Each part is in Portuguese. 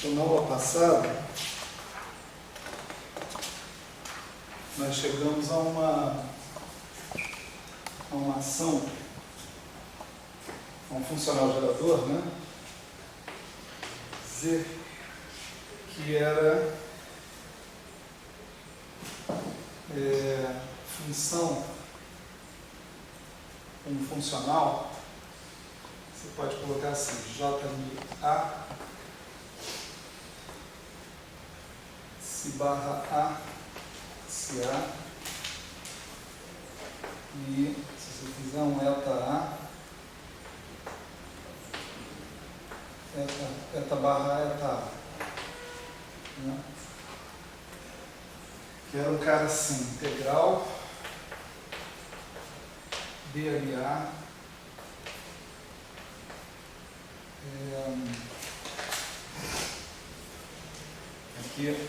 Na aula passada, nós chegamos a uma ação, a um funcional gerador, né? Z, que era função, um funcional, você pode colocar assim, JA se barra A, se A, e se você fizer um eta A, eta barra eta A, né? Que era um cara assim, integral, BLA, aqui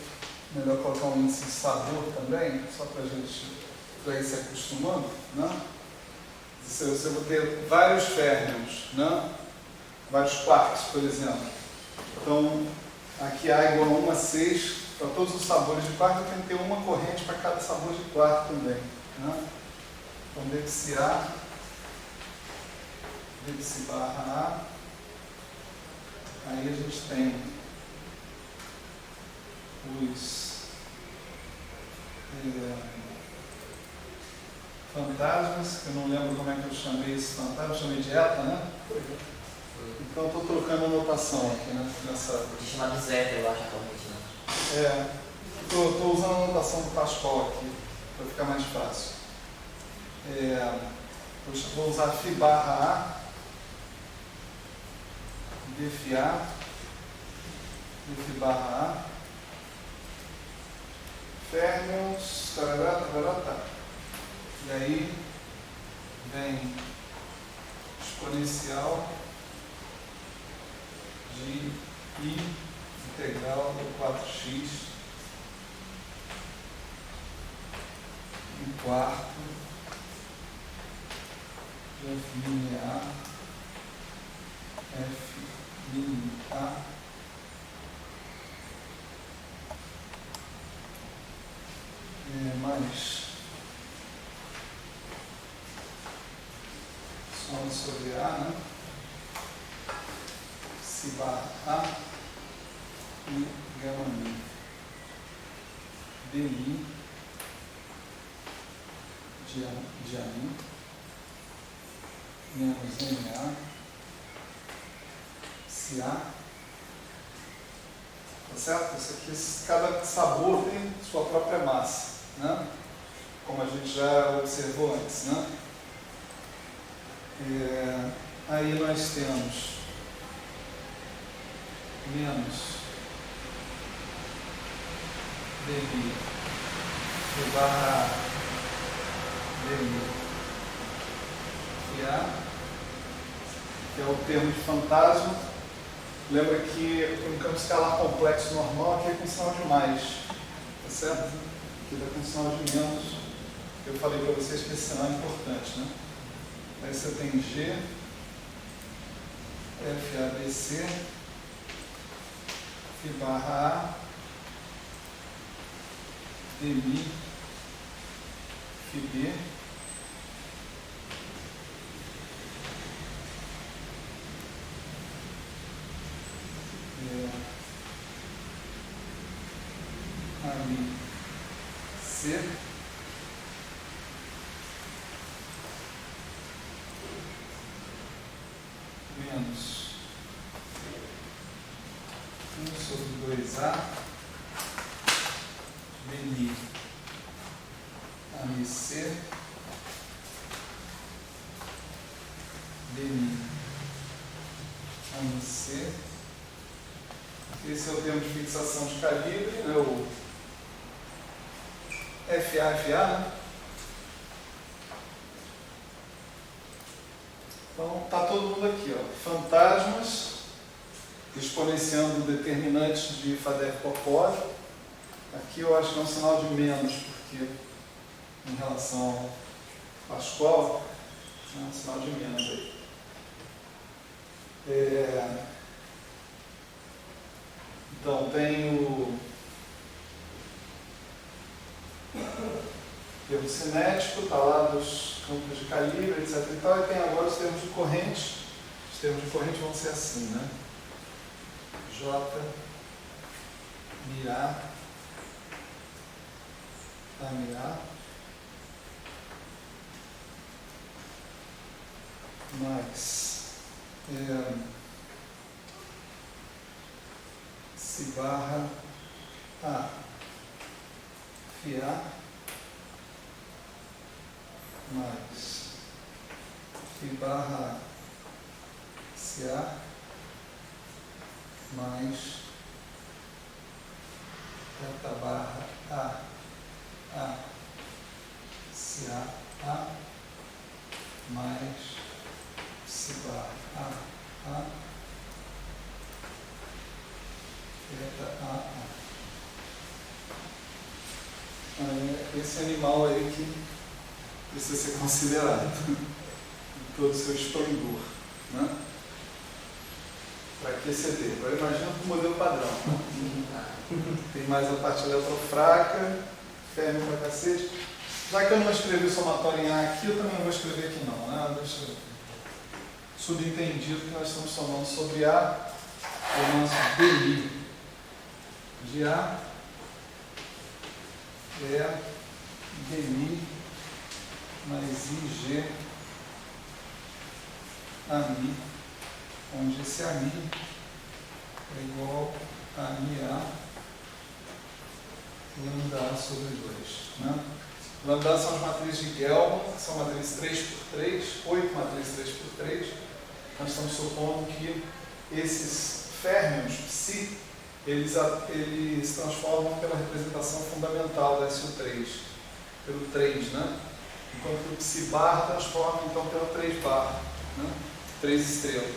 melhor colocar um índice de sabor também, só para a gente ir se acostumando, né? Você vai ter vários férmions, né? Vários quarks, por exemplo. Então, aqui A igual a 1 a 6, para todos os sabores de quark, eu tenho que ter uma corrente para cada sabor de quark também, né? Então, desse A, desse barra A, aí a gente tem os fantasmas, que eu não lembro como é que eu chamei esse fantasma, eu chamei de eta, né? Então estou trocando a notação aqui, né? Nessa... De chamar de zeta, eu acho, atualmente, né? Estou usando a notação do Pascal aqui, para ficar mais fácil. Vou usar Φ barra A, df A, df barra A, férmions, tarará, tarará, tá. E aí vem exponencial de I integral do 4x em quarto de F mini A, F mini A, mais som sobre A, né? Si barra A e gama mi DI de AI menos MA se A. Tá certo? Isso aqui, cada sabor tem sua própria massa, né? Como a gente já observou antes, né? Aí nós temos menos dB de barra dB de A, que é o termo de fantasma. Lembra que um campo escalar complexo normal aqui é com sinal de mais, tá certo? Aqui está com sinal de menos. Eu falei para vocês que esse sinal é importante, né? Aí você tem G, FABC, Φ barra A, DI, FB, ali C, menos 1 sobre 2A, DI, AC, DI, AC. Esse é o termo de fixação de calibre, né? O FA, né? Então está todo mundo aqui, ó. Fantasmas, exponenciando determinantes de Faddeev-Popov. Aqui eu acho que é um sinal de menos, porque em relação ao Pascal, é um sinal de menos aí. Então, cinético, está lá dos campos de calibre, etc. E tal, e tem agora os termos de corrente. Os termos de corrente vão ser assim, né? J, MA, AMA, mais C barra A, FA, mais Φ barra CA, mais delta barra A, CA, A, mais C barra A, delta A. Esse animal aí que precisa ser considerado em todo o seu esplendor, né? Para QCD. Agora imagina o modelo padrão. Tem mais a parte eletrofraca, férreo pra cacete. Já que eu não escrevi o somatório em A aqui, eu também não vou escrever aqui não, né? Deixa subentendido que nós estamos somando sobre A o nosso DI de A é DI mais IG AMI, onde esse AMI é igual a MA lambda A sobre 2. Né? Lambda são as matrizes de Gelman, são matrizes 3x3, 8 matrizes 3x3. Nós estamos supondo que esses férmions, psi, eles se transformam pela representação fundamental da SU3, pelo 3, né? Enquanto o psi bar transforma então pela 3 bar, né? 3 estrelas.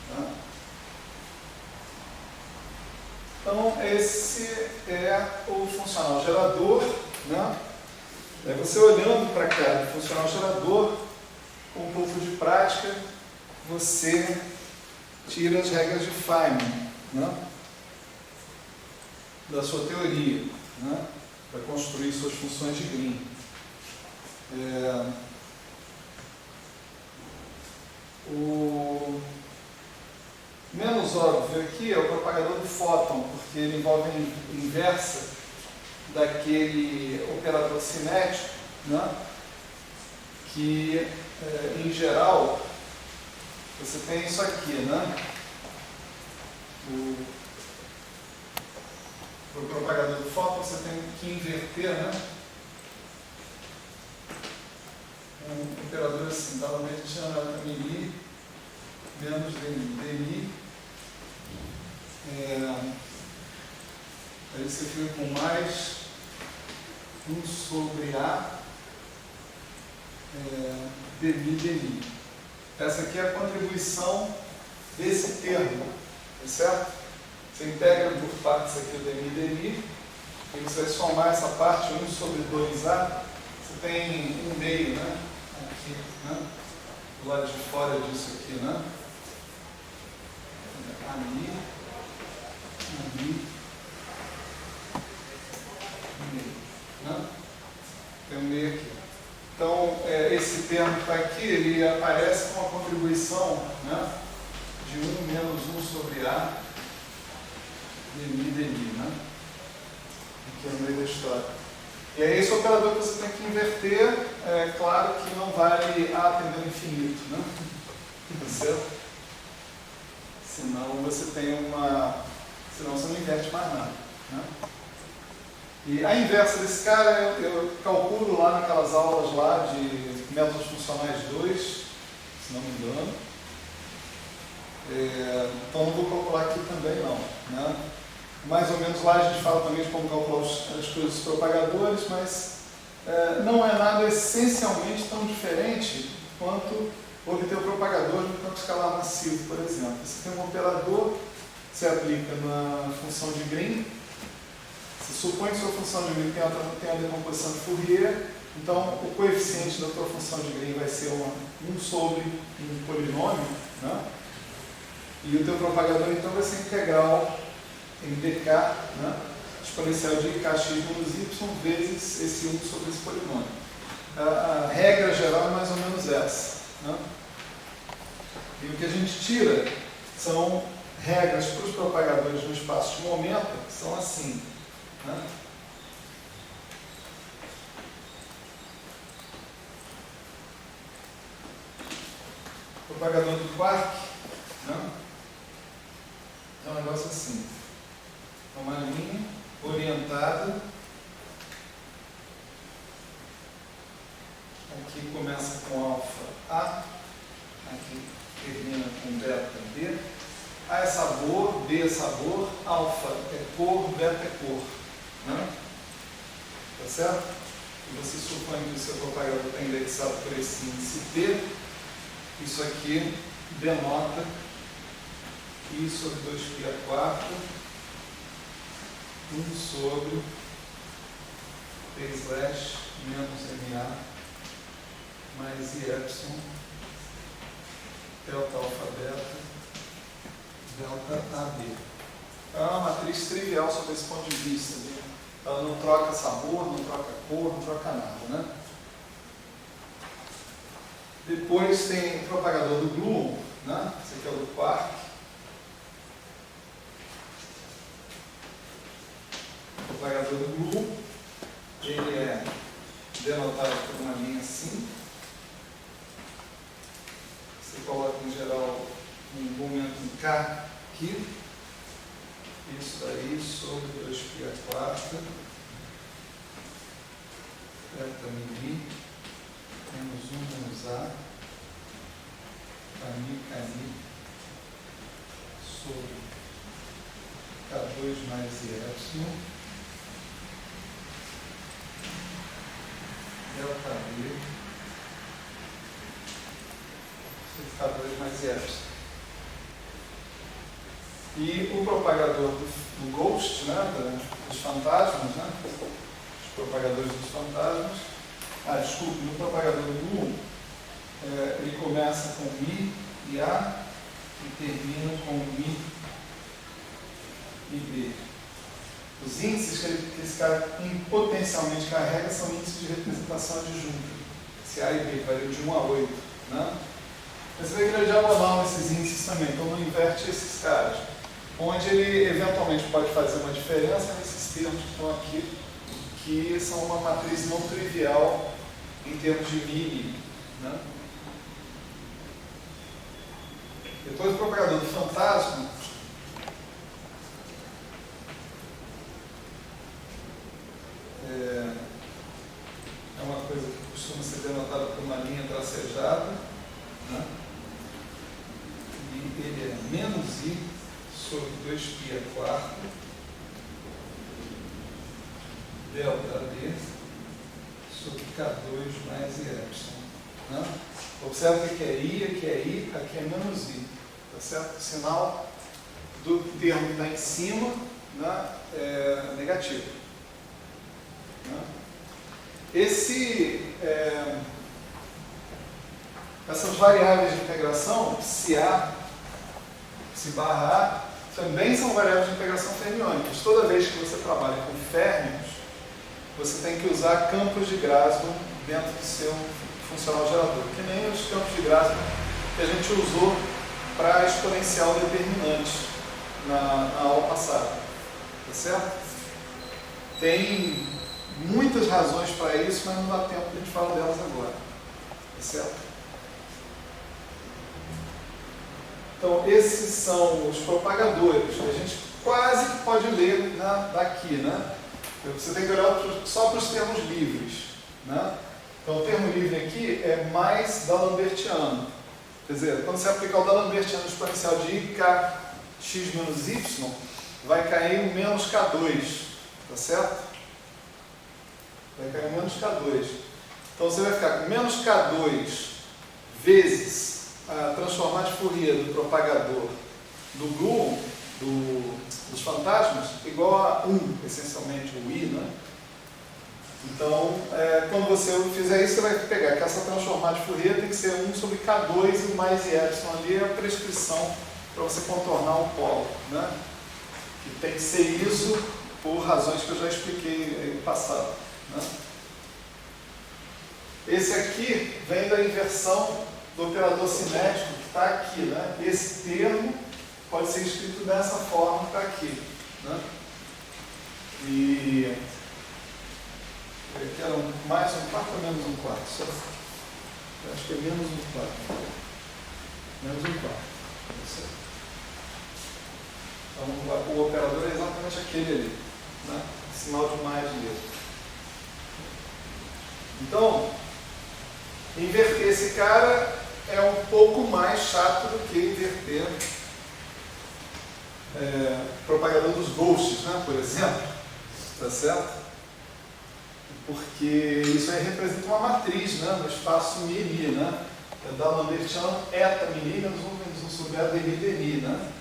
Né? Então, esse é o funcional gerador. Né? Você olhando para cá, o funcional gerador, com um pouco de prática, você tira as regras de Feynman, né? Da sua teoria, né? Para construir suas funções de Green. O menos óbvio aqui é o propagador do fóton, porque ele envolve a inversa daquele operador cinético, né? Que, em geral, você tem isso aqui, né? O propagador do fóton você tem que inverter, né? Um operador assim, novamente chama MI menos DI. Aí você fica com mais 1 sobre A DI. Essa aqui é a contribuição desse termo, tá certo? Você integra por partes aqui o DI, e você vai somar essa parte 1 sobre 2A, você tem 1 meio, né? Aqui, né? Do lado de fora disso aqui, né? Ali, meio, né? Tem 1 meio aqui. Então, esse termo que está aqui, ele aparece com uma contribuição, né? De 1 menos 1 sobre A DI, né? Aqui no meio da história. E é esse operador que você tem que inverter. É claro que não vale A tendendo ao infinito, né? Tá certo? Senão você tem senão você não inverte mais nada, né? E a inversa desse cara eu calculo lá naquelas aulas lá de métodos funcionais 2, se não me engano. Então não vou calcular aqui também não, né? Mais ou menos lá a gente fala também de como calcular as coisas dos propagadores, mas não é nada essencialmente tão diferente quanto obter o propagador de um campo escalar massivo, por exemplo. Você tem um operador que se aplica na função de Green. Você supõe que sua função de Green tem a decomposição de Fourier, então o coeficiente da sua função de Green vai ser 1 sobre um polinômio, né? E o teu propagador então vai ser integral em dk, né? exponencial de kx menos y vezes esse 1 sobre esse polinômio. A regra geral é mais ou menos essa, né? E o que a gente tira são regras para os propagadores no espaço de momento, que são assim, né? Propagador do quark, né? É um negócio assim, é uma linha orientada, aqui começa com alfa A, aqui termina com beta B, A é sabor, B é sabor, alfa é cor, beta é cor, né? Tá certo? E você supõe que o seu propagador está indexado por esse índice P, isso aqui denota I sobre 2π4, 1 sobre P slash menos MA mais IY delta alfa beta delta AB. É uma matriz trivial sob esse ponto de vista. Ela não troca sabor, não troca cor, não troca nada, né? Depois tem o propagador do Bloom, né? Esse aqui é o do quark. O propagador do Bloom, ele é denotado por uma linha assim. Você coloca em geral um momento em K aqui. Isso daí sobre 2π4 delta mi menos 1 menos A Kmi sobre K2 mais Y delta B sobre K2 mais Y. E o propagador do Ghost, né, dos fantasmas, né, os propagadores dos fantasmas, no propagador do Bloom, ele começa com Mi e A e termina com Mi e B. Os índices que esse cara potencialmente carrega são índices de representação adjunta, esse A e B, varia de 1 a 8. Né? Mas você vê que ele é diagonal esses índices também, então não inverte esses caras. Onde ele eventualmente pode fazer uma diferença nesses termos que estão aqui, que são uma matriz não trivial em termos de Mi. Né? Depois o propagador do fantasma é uma coisa que costuma ser denotada por uma linha tracejada, né? E ele é menos I sobre 2π4 delta D sobre K2 mais IY. Né? Observe que aqui é I, aqui é menos I. Tá certo? O sinal do termo que está em cima, né, é negativo. Né? Essas variáveis de integração, se A, se barra A, também são variáveis de integração fermiônicas. Toda vez que você trabalha com férmions, você tem que usar campos de Grassmann dentro do seu funcional gerador, que nem os campos de Grassmann que a gente usou para a exponencial determinante na aula passada. Tá certo? Tem muitas razões para isso, mas não dá tempo de a gente falar delas agora. Tá certo? Então, esses são os propagadores. A gente quase pode ler daqui, né? Você tem que olhar só para os termos livres, né? Então, o termo livre aqui é mais D'Alembertiano. Quer dizer, quando você aplicar o D'Alembertiano exponencial de kx menos y, vai cair o menos K2, tá certo? Vai cair o menos K2. Então, você vai ficar com menos K2 vezes a transformada de Fourier do propagador do Bloom, dos fantasmas, igual a 1, essencialmente, o I, né? Então, quando você fizer isso, você vai pegar que essa transformada de Fourier tem que ser 1 sobre K2 e mais Y ali, é a prescrição para você contornar o polo, né? Que tem que ser isso por razões que eu já expliquei aí no passado. Né? Esse aqui vem da inversão do operador cinético que está aqui. Né? Esse termo pode ser escrito dessa forma que está aqui. Né? E aqui era mais um quarto ou menos um quarto? Só, eu acho que é menos um quarto. Menos um quarto. Então, o operador é exatamente aquele ali. Né? Sinal de mais mesmo. Então, inverter esse cara é um pouco mais chato do que inverter propagador dos ghosts, né, por exemplo. Tá certo? Porque isso aí representa uma matriz, né, no espaço μi, né? É da Lambertian eta μi menos 1 sobre a dmi dmi, né?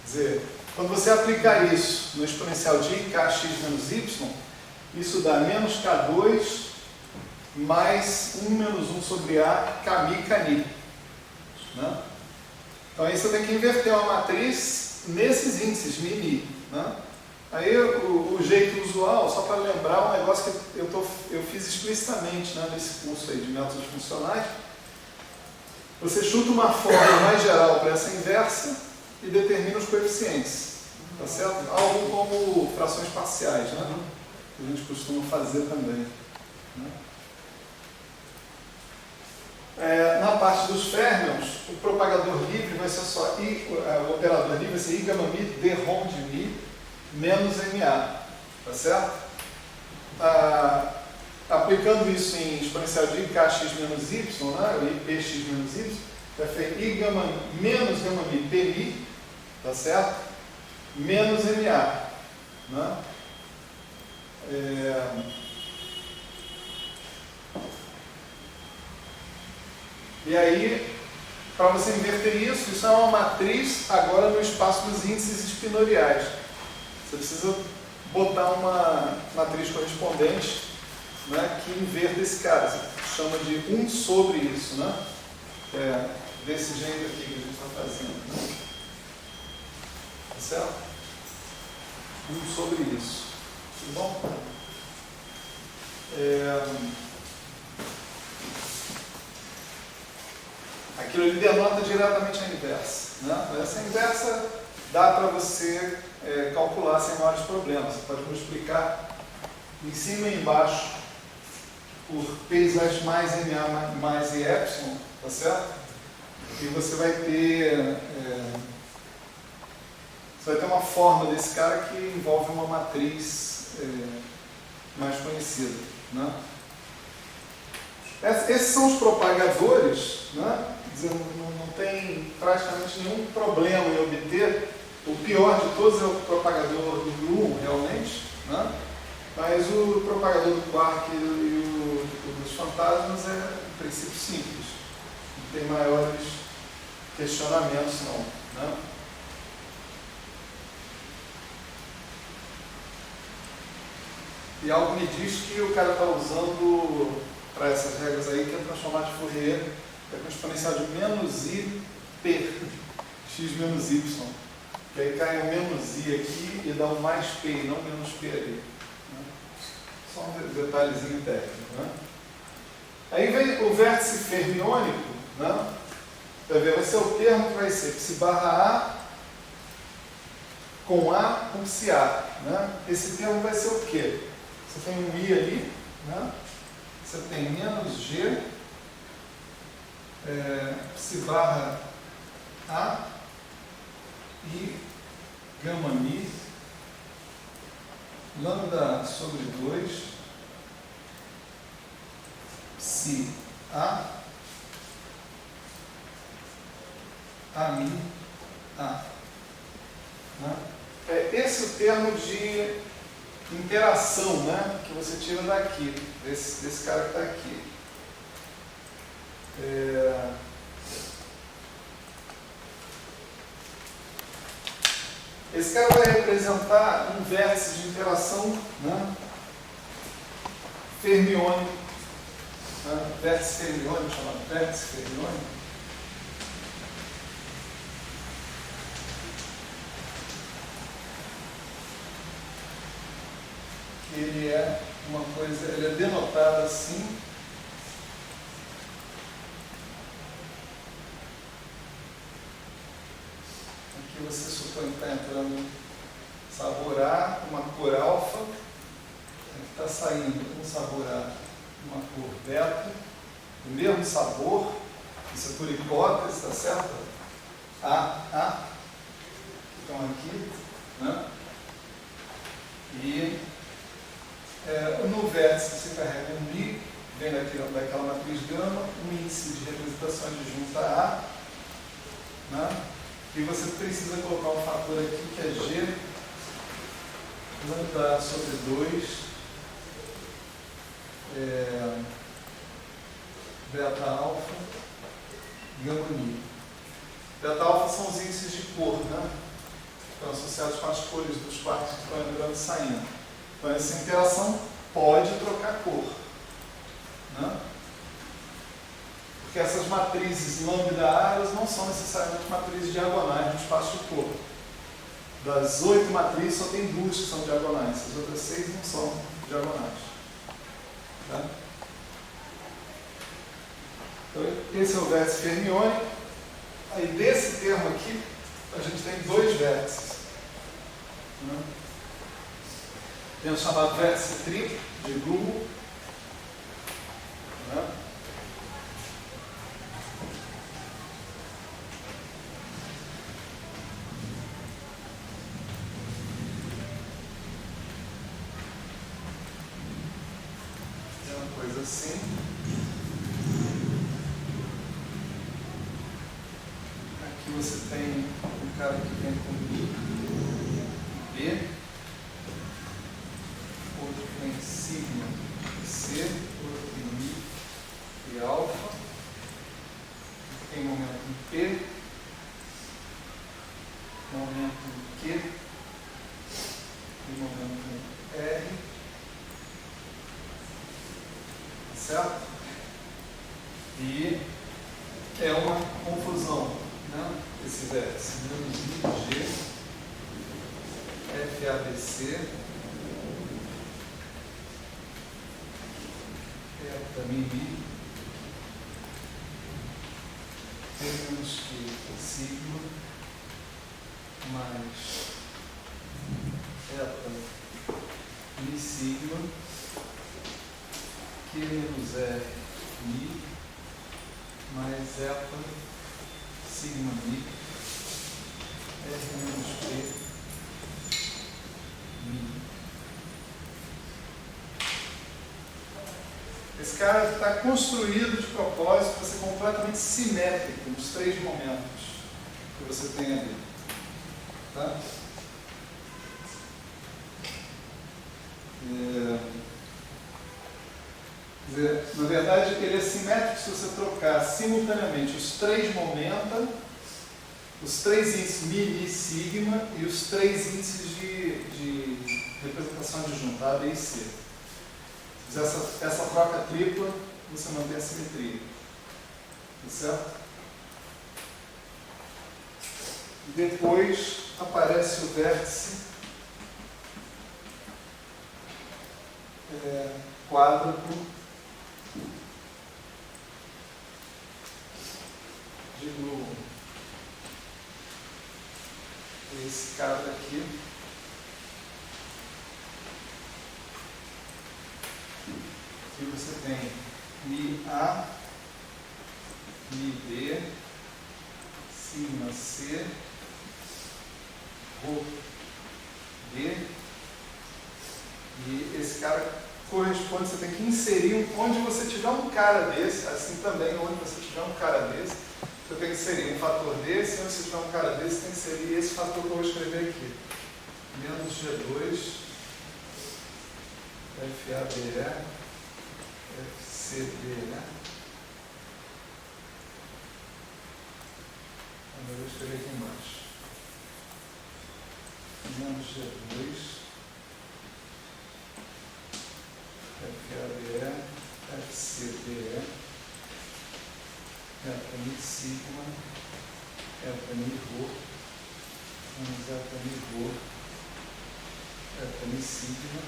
Quer dizer, quando você aplicar isso no exponencial de kx menos y, isso dá menos k2 mais 1 menos 1 sobre a kmi kni. Né? Então aí você tem que inverter uma matriz nesses índices μi. Né? Aí o jeito usual, só para lembrar, um negócio que eu fiz explicitamente, né, nesse curso aí de métodos funcionais. Você chuta uma fórmula mais geral para essa inversa e determina os coeficientes. Tá certo? Algo como frações parciais, né? Que a gente costuma fazer também. Né? Na parte dos férmions, o propagador livre vai ser só o operador livre vai ser I gama mi d rom de mi menos MA. Tá certo? Aplicando isso em exponencial de kx menos y, né? Px menos y, vai ser I gama menos gama mi Pmi, tá certo? Menos MA. Né? E aí, para você inverter isso é uma matriz agora no espaço dos índices espinoriais. Você precisa botar uma matriz correspondente, né, que inverta esse cara. Você chama de 1 sobre isso, né? Desse jeito aqui que a gente está fazendo. Né? Tá certo? 1 sobre isso. Tudo bom? Aquilo ali denota diretamente a inversa. Né? Essa inversa dá para você calcular sem maiores problemas. Você pode multiplicar em cima e embaixo por P mais MA mais e epsilon, tá certo? E você vai ter uma forma desse cara que envolve uma matriz mais conhecida. Né? Esses são os propagadores, né? Quer dizer, não tem praticamente nenhum problema em obter. O pior de todos é o propagador do gluon, realmente, né? Mas o propagador do quark e o dos fantasmas é, em princípio, simples. Não tem maiores questionamentos, não. Né? E algo me diz que o cara está usando, para essas regras aí, que é transformar de Fourier com exponencial de menos i p x menos y. Que aí cai um menos i aqui e dá um mais p e não menos p ali. Né? Só um detalhezinho técnico. Né? Aí vem o vértice fermiônico. Né? Vai ser o termo que vai ser psi barra A com A com psi A. Né? Esse termo vai ser o quê? Você tem um i ali. Né? Você tem menos g psi barra A e gama mi lambda sobre 2 psi A mi A. Né? Esse é o termo de interação, né, que você tira daqui, desse cara que está aqui. Esse cara vai representar um vértice de interação, né, fermiônico, né, vértice fermiônico, chamado vértice fermiônico. que ele é uma coisa, ele é denotado assim. Aqui você supõe que está entrando sabor A, uma cor alfa. Aqui está saindo um sabor A, uma cor beta. O mesmo sabor, isso é por hipótese, está certo? A. Então aqui, né? E no vértice você carrega um Mi, vem daquela matriz gama, um índice de representação adjunta A, né? E você precisa colocar um fator aqui que é G lambda sobre 2 beta alfa gama Mi. Beta alfa são os índices de cor, né? Estão associados com as cores dos quartos que estão entrando e saindo. Então essa interação pode trocar cor, né? Porque essas matrizes lambda A, elas não são necessariamente matrizes diagonais no espaço de cor. Das 8 matrizes, só tem 2 que são diagonais, as outras 6 não são diagonais. Tá? Então, esse é o vértice fermiônico. Aí desse termo aqui, a gente tem 2 vértices. Né? Tem o chamado vértice triplo de Google. Né? É uma coisa assim. Aqui você tem um cara que vem com B, outro que tem sigma e C, outro tem Mi e alfa, aqui tem momento em P, momento em Q e momento em R, certo? E é uma confusão, né? Esse vértice, menos I, G, FABC, Mimi, temos que sigma mais eta mi sigma, Q menos R mi mais eta sigma mi, R menos P mi. Esse cara está construído de propósito para ser completamente simétrico nos 3 momentos que você tem ali. Tá? Quer dizer, na verdade, ele é simétrico se você trocar simultaneamente os 3 momenta, os 3 índices Mi, Mi, Sigma e os 3 índices de representação adjunta, A, B e C. Essa troca tripla, você mantém a simetria. Tá certo? Depois aparece o vértice quádruplo de Google. Esse cara aqui. Aqui você tem Mi A, Mi B, Sigma C, Rho B, e esse cara corresponde, você tem que inserir, onde você tiver um cara desse, assim também, onde você tiver um cara desse, você tem que inserir um fator desse, onde você tiver um cara desse, tem que inserir esse fator que eu vou escrever aqui. Menos G2, FABE, FCD, né? Eu vou escrever aqui embaixo. Menos G2, FABE, FCDE, eta mi sigma, eta mi rho, menos eta mi rho, eta mi sigma,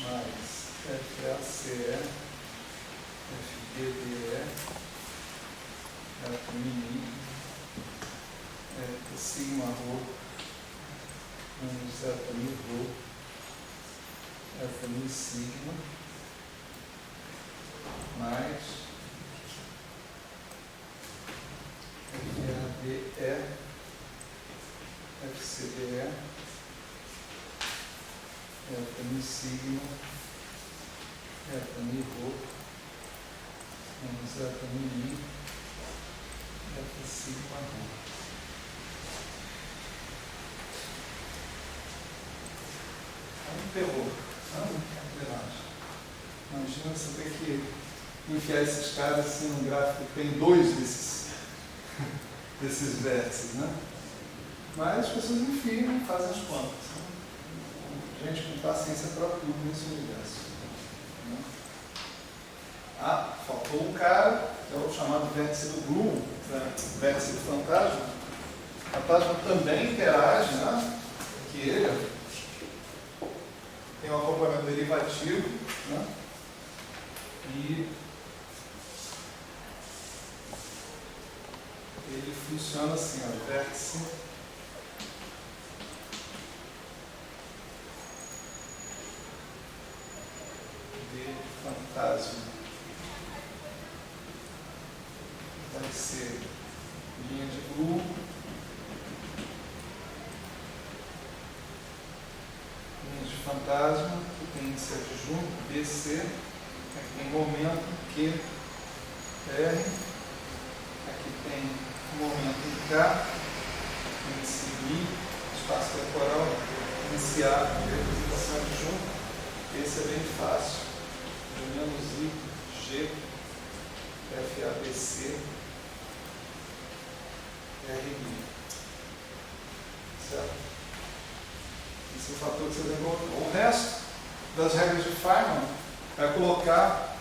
mais FACE, FBDE, mini, sigma rho, menos zeta mi rho, mi sigma, mais FADE, FCDE, mi sigma, mi rho, menos zeta mi, sigma rho. É um terror, imagina você ter que enfiar esses caras assim num gráfico que tem 2 desses vértices, né? Mas as pessoas enfiam e fazem as contas. Gente com paciência para tudo nesse universo. Né? Ah, faltou um cara, que é o chamado vértice do Bloom, vértice do fantasma. O fantasma também interage, né? Que ele tem um acompanhamento derivativo, né? E ele funciona assim, ó, vértice de fantasma. Vai ser linha de Bloom, linha de fantasma, que tem esse adjunto BC, aqui tem momento Q, R, aqui tem momento K, índice I, espaço temporal, índice A, representação adjunta. Esse é bem fácil, menos I, G, FABC, RI. Certo? Esse é o fator que você lembrou. O resto das regras de Feynman é colocar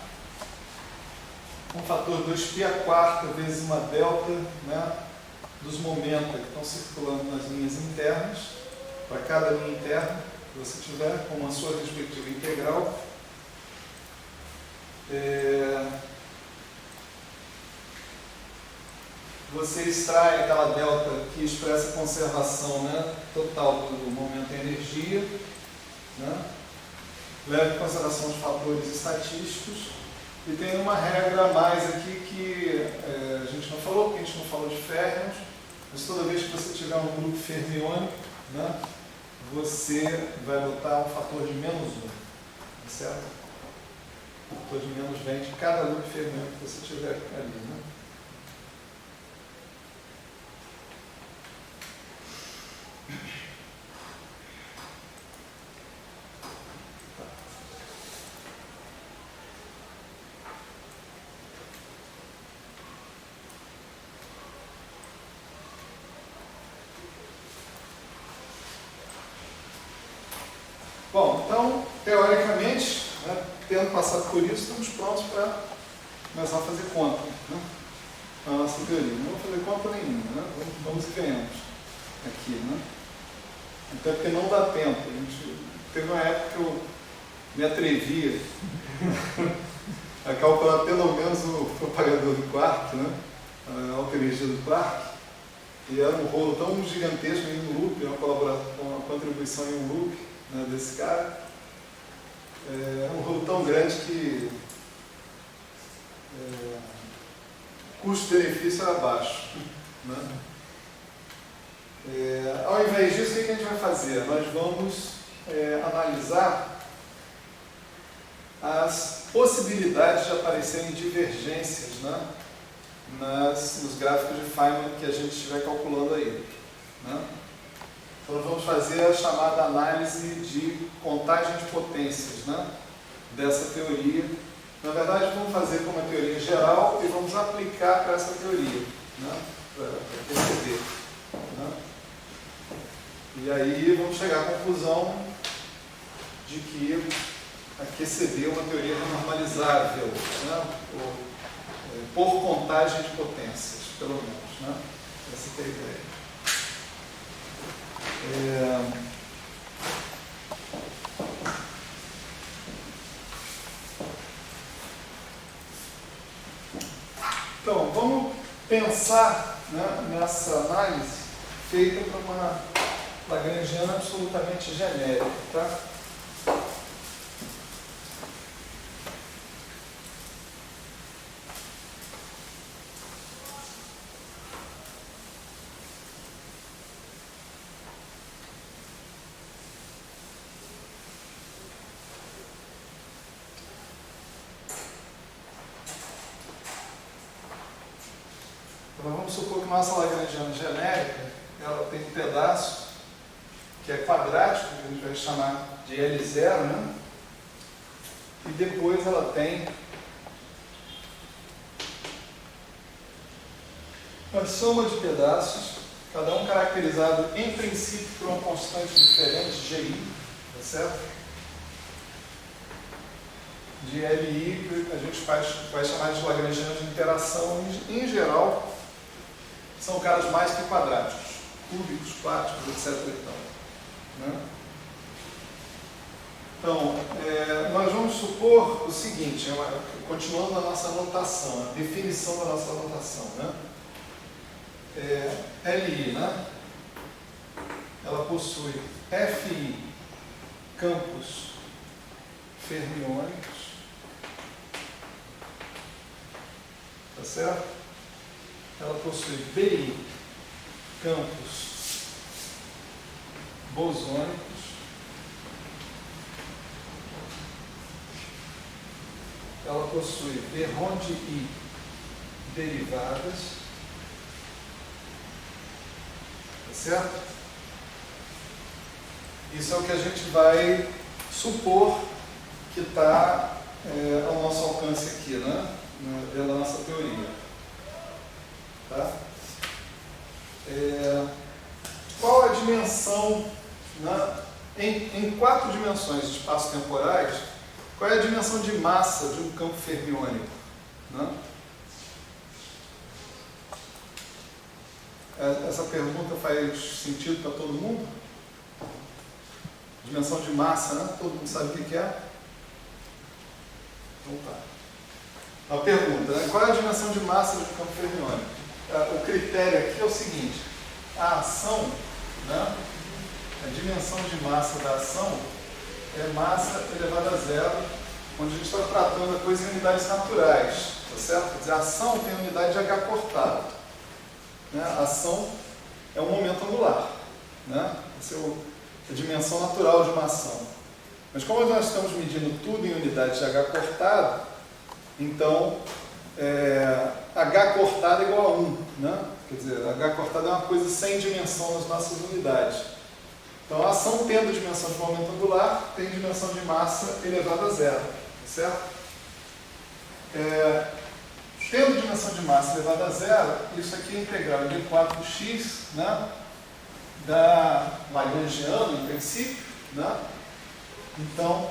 um fator 2π² vezes uma delta, né, dos momentos que estão circulando nas linhas internas, para cada linha interna que você tiver, com a sua respectiva integral. Você extrai aquela delta que expressa a conservação, né, total do momento em energia, né? Leva em consideração os fatores estatísticos. E tem uma regra a mais aqui que a gente não falou, porque a gente não falou de férmions, mas toda vez que você tiver um grupo fermiônico, né, você vai botar um fator de menos 1, certo? O fator de menos vem de cada grupo fermiônico que você tiver ali, né? Bom, então, teoricamente, né, tendo passado por isso, estamos prontos para começar a fazer conta, né, na nossa teoria. Não vou fazer conta nenhuma, né, vamos e ganhamos aqui, né? Até porque não dá tempo. A gente teve uma época que eu me atrevia a calcular pelo menos o propagador do quark, né, a alta energia do quark, e era um rolo tão gigantesco em um loop, uma contribuição em um loop, né, desse cara, um rolo tão grande que custo-benefício era baixo, né? Ao invés disso, o que a gente vai fazer? Nós vamos analisar as possibilidades de aparecerem divergências, né, nos gráficos de Feynman que a gente estiver calculando aí, né? Então, nós vamos fazer a chamada análise de contagem de potências, né, dessa teoria. Na verdade, vamos fazer como uma teoria geral e vamos aplicar para essa teoria, né, para perceber. Né? E aí vamos chegar à conclusão de que a QCD é uma teoria normalizável, né, por contagem de potências, pelo menos. Né? Essa é a ideia. Então, vamos pensar, né, nessa análise feita para uma lagrangiana absolutamente genérica, tá? Então, vamos supor que nossa lagrangiana genérica, ela tem um pedaço que é quadrático, que a gente vai chamar de L0, né? E depois ela tem uma soma de pedaços, cada um caracterizado em princípio por uma constante diferente, GI, tá certo? De LI, que a gente vai chamar de lagrangiana de interação, em geral, são caras mais que quadráticos, cúbicos, quádricos, etc. Né? Então, nós vamos supor o seguinte, continuando a nossa notação, a definição da nossa notação, né? LI, né? Ela possui FI campos fermiônicos, tá certo? Ela possui BI campos bosônicos, ela possui Berron de I derivadas, tá certo? Isso é o que a gente vai supor que está ao nosso alcance aqui, né? Pela nossa teoria. Tá? Qual a dimensão, né, em 4 dimensões espaço-temporais, qual é a dimensão de massa de um campo fermiônico? Né? Essa pergunta faz sentido para todo mundo? Dimensão de massa, né? Todo mundo sabe o que é? Então tá. A pergunta, né? Qual é a dimensão de massa de um campo fermiônico? O critério aqui é o seguinte: a ação, né, a dimensão de massa da ação é massa elevada a zero, onde a gente está tratando a coisa em unidades naturais, tá certo? Quer dizer, a ação tem unidade de H cortado, né? A ação é um momento angular, né? Essa é a dimensão natural de uma ação. Mas como nós estamos medindo tudo em unidade de H cortado, então H cortado é igual a 1, né? Quer dizer, H cortado é uma coisa sem dimensão nas nossas unidades. Então, a ação tendo dimensão de momento angular tem dimensão de massa elevada a zero, certo? Tendo dimensão de massa elevada a zero, isso aqui é integral de d4x, né? Da lagrangiana, em princípio, né? Então,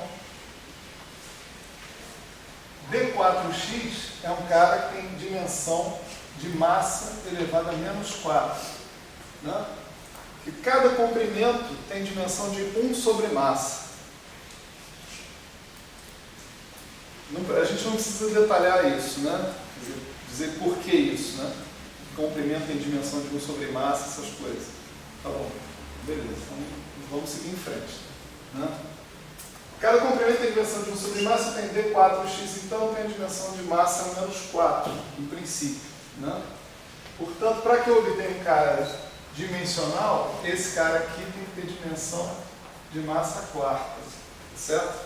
d4x é um cara que tem dimensão de massa elevada a menos 4. Né? Que cada comprimento tem dimensão de 1 sobre massa. A gente não precisa detalhar isso, né? Dizer por que isso, né? Comprimento tem dimensão de 1 sobre massa, essas coisas. Tá bom, beleza, então vamos seguir em frente. Né? Cada comprimento tem dimensão de 1 sobre massa, tem d4x, então tem a dimensão de massa menos 4, em princípio. Né? Portanto, para que eu obtenha um cara dimensional, esse cara aqui tem que ter dimensão de massa quarta, certo?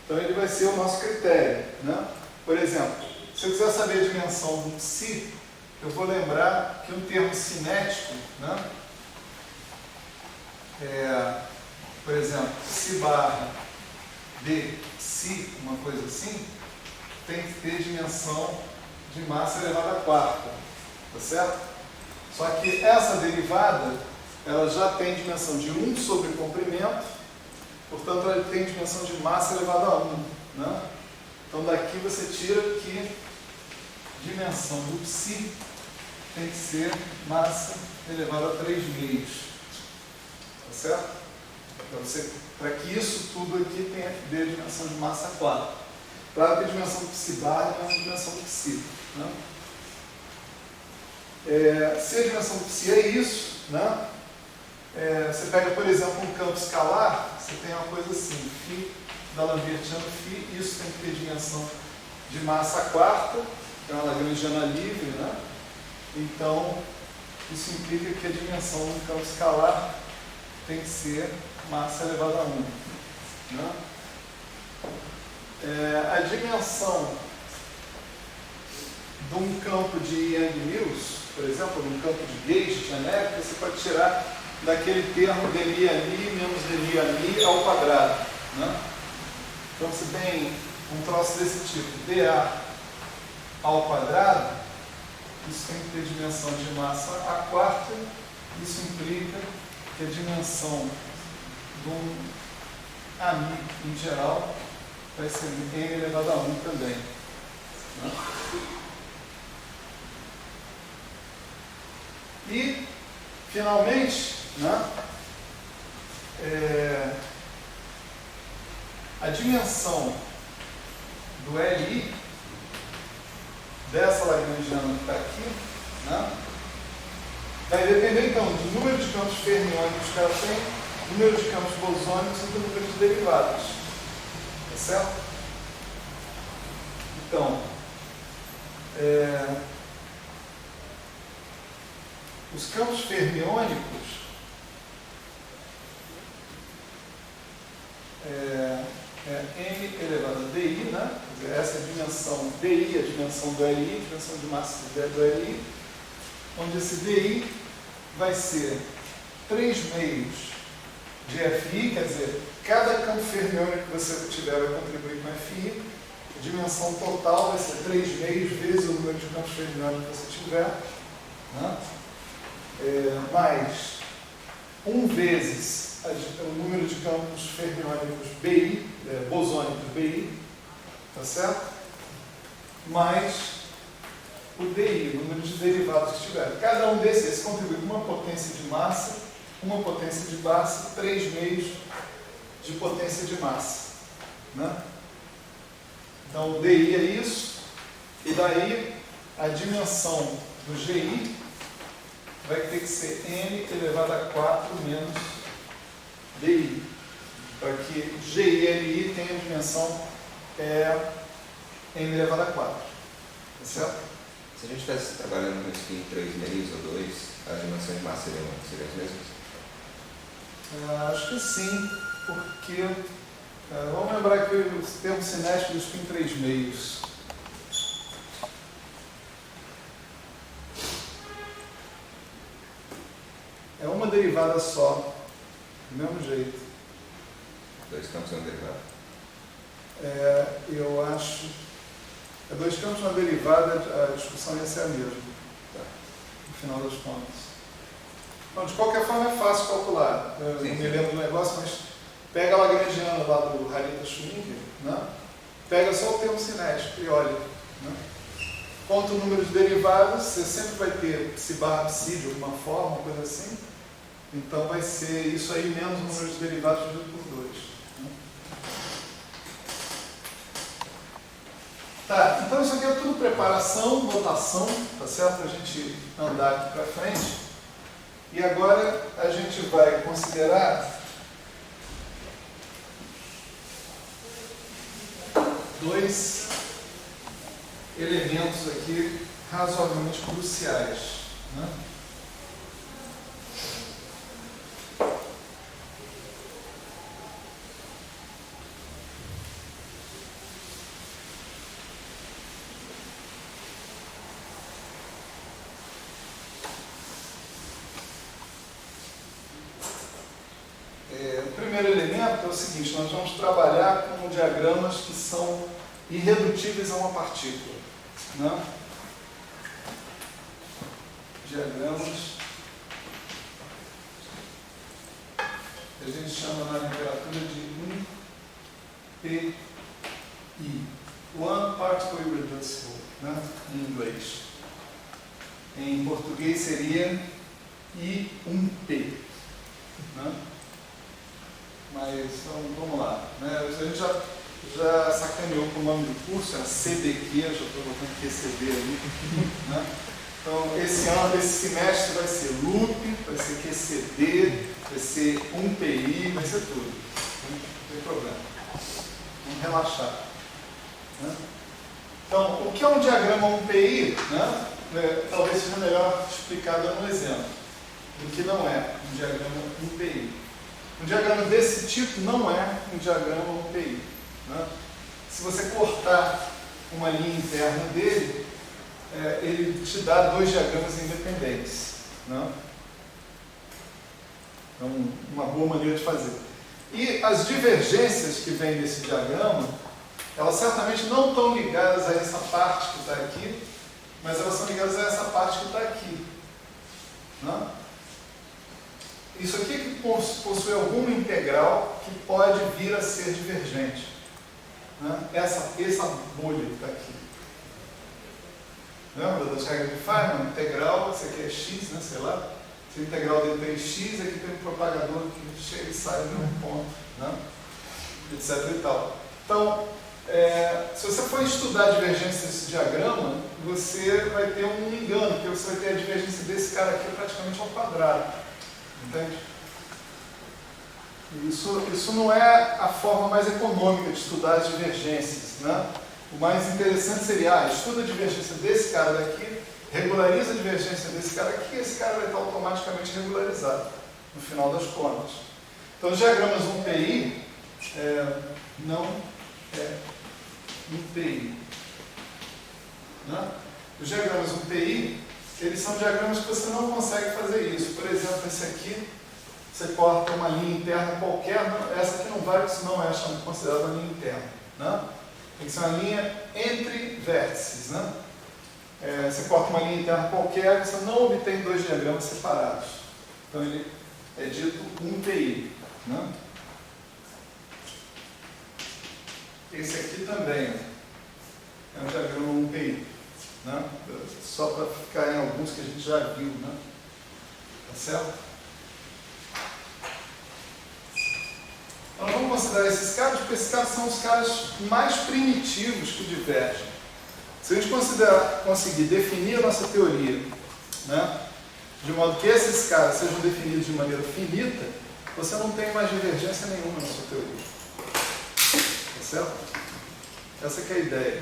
Então ele vai ser o nosso critério. Né? Por exemplo, se eu quiser saber a dimensão do psi, eu vou lembrar que um termo cinético, né? Por exemplo, psi barra d psi, uma coisa assim, tem que ter dimensão de massa elevada a quarta, tá certo? Só que essa derivada, ela já tem dimensão de 1 sobre comprimento, portanto ela tem dimensão de massa elevada a 1, né? Então daqui você tira que dimensão do psi tem que ser massa elevada a 3 meios, tá certo? Para que isso tudo aqui tenha que ter dimensão de massa 4. Claro que a dimensão do psi bar é a dimensão do psi. Né? Se a dimensão do psi é isso, né? Você pega, por exemplo, um campo escalar, você tem uma coisa assim, φ da lambertiana φ, isso tem que ter dimensão de massa quarta, que é uma lagrangiana livre, né? Então, isso implica que a dimensão do campo escalar tem que ser massa elevada a 1. Né? A dimensão de um campo de Yang-Mills, por exemplo, de um campo de gauge genérico, você pode tirar daquele termo dmi menos dmi ao quadrado. Né? Então você tem um troço desse tipo, dA ao quadrado, isso tem que ter dimensão de massa a quarta, isso implica que a dimensão de um ami em geral vai ser n elevado a 1 também. Né? E, finalmente, né, a dimensão do Li, dessa lagrangiana que está aqui, né, vai depender então do número de campos fermiônicos que ela tem, do número de campos bosônicos e do número de derivados. Tá certo? Então, os campos fermiônicos m elevado a di, né? Quer dizer, essa é a dimensão di, a dimensão do Li, a dimensão de massa do Li, onde esse di vai ser 3 meios de Fi, quer dizer, cada campo fermiônico que você tiver vai contribuir com Fi, a dimensão total vai ser 3 meios vezes o número de campos fermiônicos que você tiver, né? Mais 1 vezes o número de campos fermiônicos BI, bosônicos BI, tá certo? Mais o DI, o número de derivados que tiver. Cada um desses contribui com uma potência de massa, uma potência de massa, 3 meios de potência de massa. Né? Então o DI é isso, e daí a dimensão do GI vai ter que ser n elevado a 4 menos DI, para que GI e LI tenham a dimensão n elevado a 4. Tá certo? Se a gente estivesse trabalhando com isso em 3 meios ou 2, as dimensões de massa seriam as mesmas? Acho que sim, porque vamos lembrar que o termo cinético do spin 3 meios. É uma derivada só, do mesmo jeito. 2 campos é uma derivada? Eu acho. 2 campos uma derivada, a discussão ia ser a mesma. Tá. No final das contas. Bom, de qualquer forma é fácil calcular. Eu não me lembro do negócio, mas pega a lagrangiana lá do Harita Schwing, né? Pega só o termo cinético e olha. Né? Conta o número de derivados, você sempre vai ter psi barra psi de alguma forma, uma coisa assim. Então vai ser isso aí menos o número de derivados dividido por 2. Né? Tá, então isso aqui é tudo preparação, notação, tá certo? Para a gente andar aqui para frente. E agora a gente vai considerar 2 elementos aqui razoavelmente cruciais. Né? O primeiro elemento é o seguinte: nós vamos trabalhar com diagramas que são irredutíveis a uma partícula. Né? Diagramas que a gente chama na literatura de UPI, One Particle Irreducible, né? Em inglês. Em português seria I1P. Né? Mas então, vamos lá. Né? A gente já sacaneou com o nome do curso, era CDQ, já estou botando QCD ali. Né? Então, esse ano, esse semestre vai ser loop, vai ser QCD, vai ser 1PI, vai ser tudo. Não tem problema. Vamos relaxar. Né? Então, o que é um diagrama 1PI? Né? Talvez seja melhor explicar dando um exemplo do que não é um diagrama 1PI. Um diagrama desse tipo não é um diagrama 1PI. Né? Se você cortar uma linha interna dele, ele te dá dois diagramas independentes. Né? É uma boa maneira de fazer. E as divergências que vêm desse diagrama, elas certamente não estão ligadas a essa parte que está aqui, mas elas são ligadas a essa parte que está aqui. Né? Isso aqui é que possui alguma integral que pode vir a ser divergente. Né? Essa bolha que está aqui. Lembra das regras de Feynman? Integral, isso aqui é x, né? Sei lá. Se a integral dele tem x, aqui tem um propagador que chega e sai de um ponto, né? Etc. e tal. Então, se você for estudar a divergência desse diagrama, você vai ter um engano, porque você vai ter a divergência desse cara aqui praticamente ao quadrado. Entende? Isso não é a forma mais econômica de estudar as divergências, né? O mais interessante seria, estuda a divergência desse cara daqui, regulariza a divergência desse cara aqui, e esse cara vai estar automaticamente regularizado, no final das contas. Então, os diagramas 1PI não é 1PI. Né? Os diagramas 1PI, eles são diagramas que você não consegue fazer isso. Por exemplo, esse aqui, você corta uma linha interna qualquer, essa aqui não vai, porque isso não é considerada uma linha interna. Né? Tem que ser uma linha entre vértices. Né? Você corta uma linha interna qualquer, você não obtém dois diagramas separados. Então ele é dito 1PI. Né? Esse aqui também é um diagrama 1PI. Né? Só para ficar em alguns que a gente já viu. Né? Tá certo? Então vamos considerar esses caras, porque esses caras são os caras mais primitivos que divergem. Se a gente conseguir definir a nossa teoria, né, de modo que esses caras sejam definidos de maneira finita, você não tem mais divergência nenhuma na sua teoria. Tá certo? Essa que é a ideia.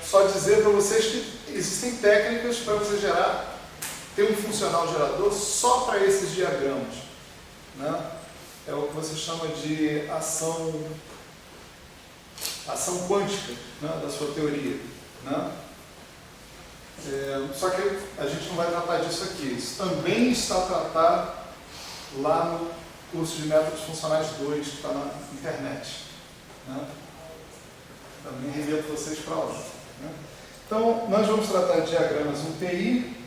Só dizer para vocês que existem técnicas para você ter um funcional gerador só para esses diagramas. Né? É o que você chama de ação quântica, né, da sua teoria. Né? Só que a gente não vai tratar disso aqui. Isso também está tratado lá no curso de métodos funcionais 2, que está na internet. Né? Também remeto vocês para lá. Né? Então, nós vamos tratar de diagramas 1PI.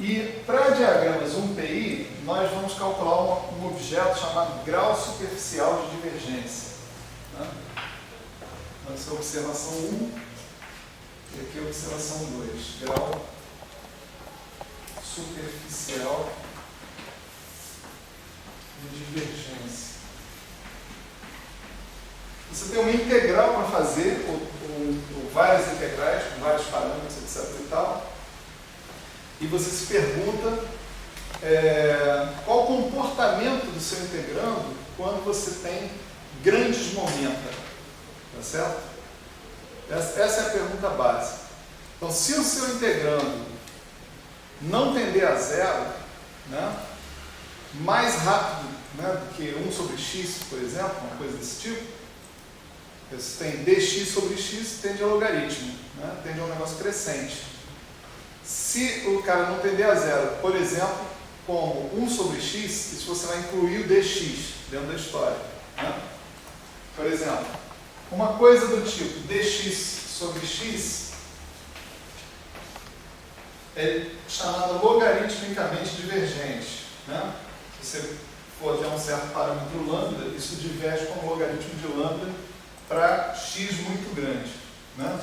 E para diagramas 1PI, nós vamos calcular um objeto chamado grau superficial de divergência. Né? Essa é a observação 1 e aqui é a observação 2. Grau superficial de divergência. Você tem uma integral para fazer, ou várias integrais, com vários parâmetros, etc. e tal. E você se pergunta qual o comportamento do seu integrando quando você tem grandes momentos. Tá certo? Essa é a pergunta básica. Então, se o seu integrando não tender a zero, né, mais rápido, né, do que 1 sobre x, por exemplo, uma coisa desse tipo, você tem dx sobre x tende a logaritmo, né, tende a um negócio crescente. Se o cara não tender a zero, por exemplo, como 1 sobre x, isso você vai incluir o dx dentro da história. Né? Por exemplo, uma coisa do tipo dx sobre x é chamada logaritmicamente divergente. Né? Se você for até um certo parâmetro lambda, isso diverge com o logaritmo de lambda para x muito grande. Né?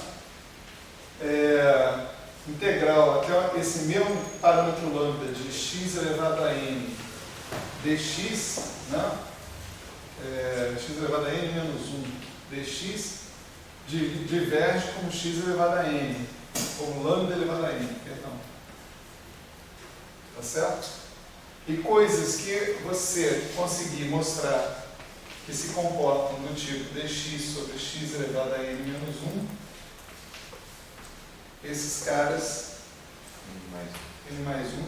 Integral, até esse mesmo parâmetro lambda de x elevado a n dx, né? X elevado a n menos 1 dx diverge com x elevado a n. como lambda elevado a n, perdão. Tá certo? E coisas que você conseguir mostrar que se comportam do tipo dx sobre x elevado a n menos 1, esses caras, n mais 1,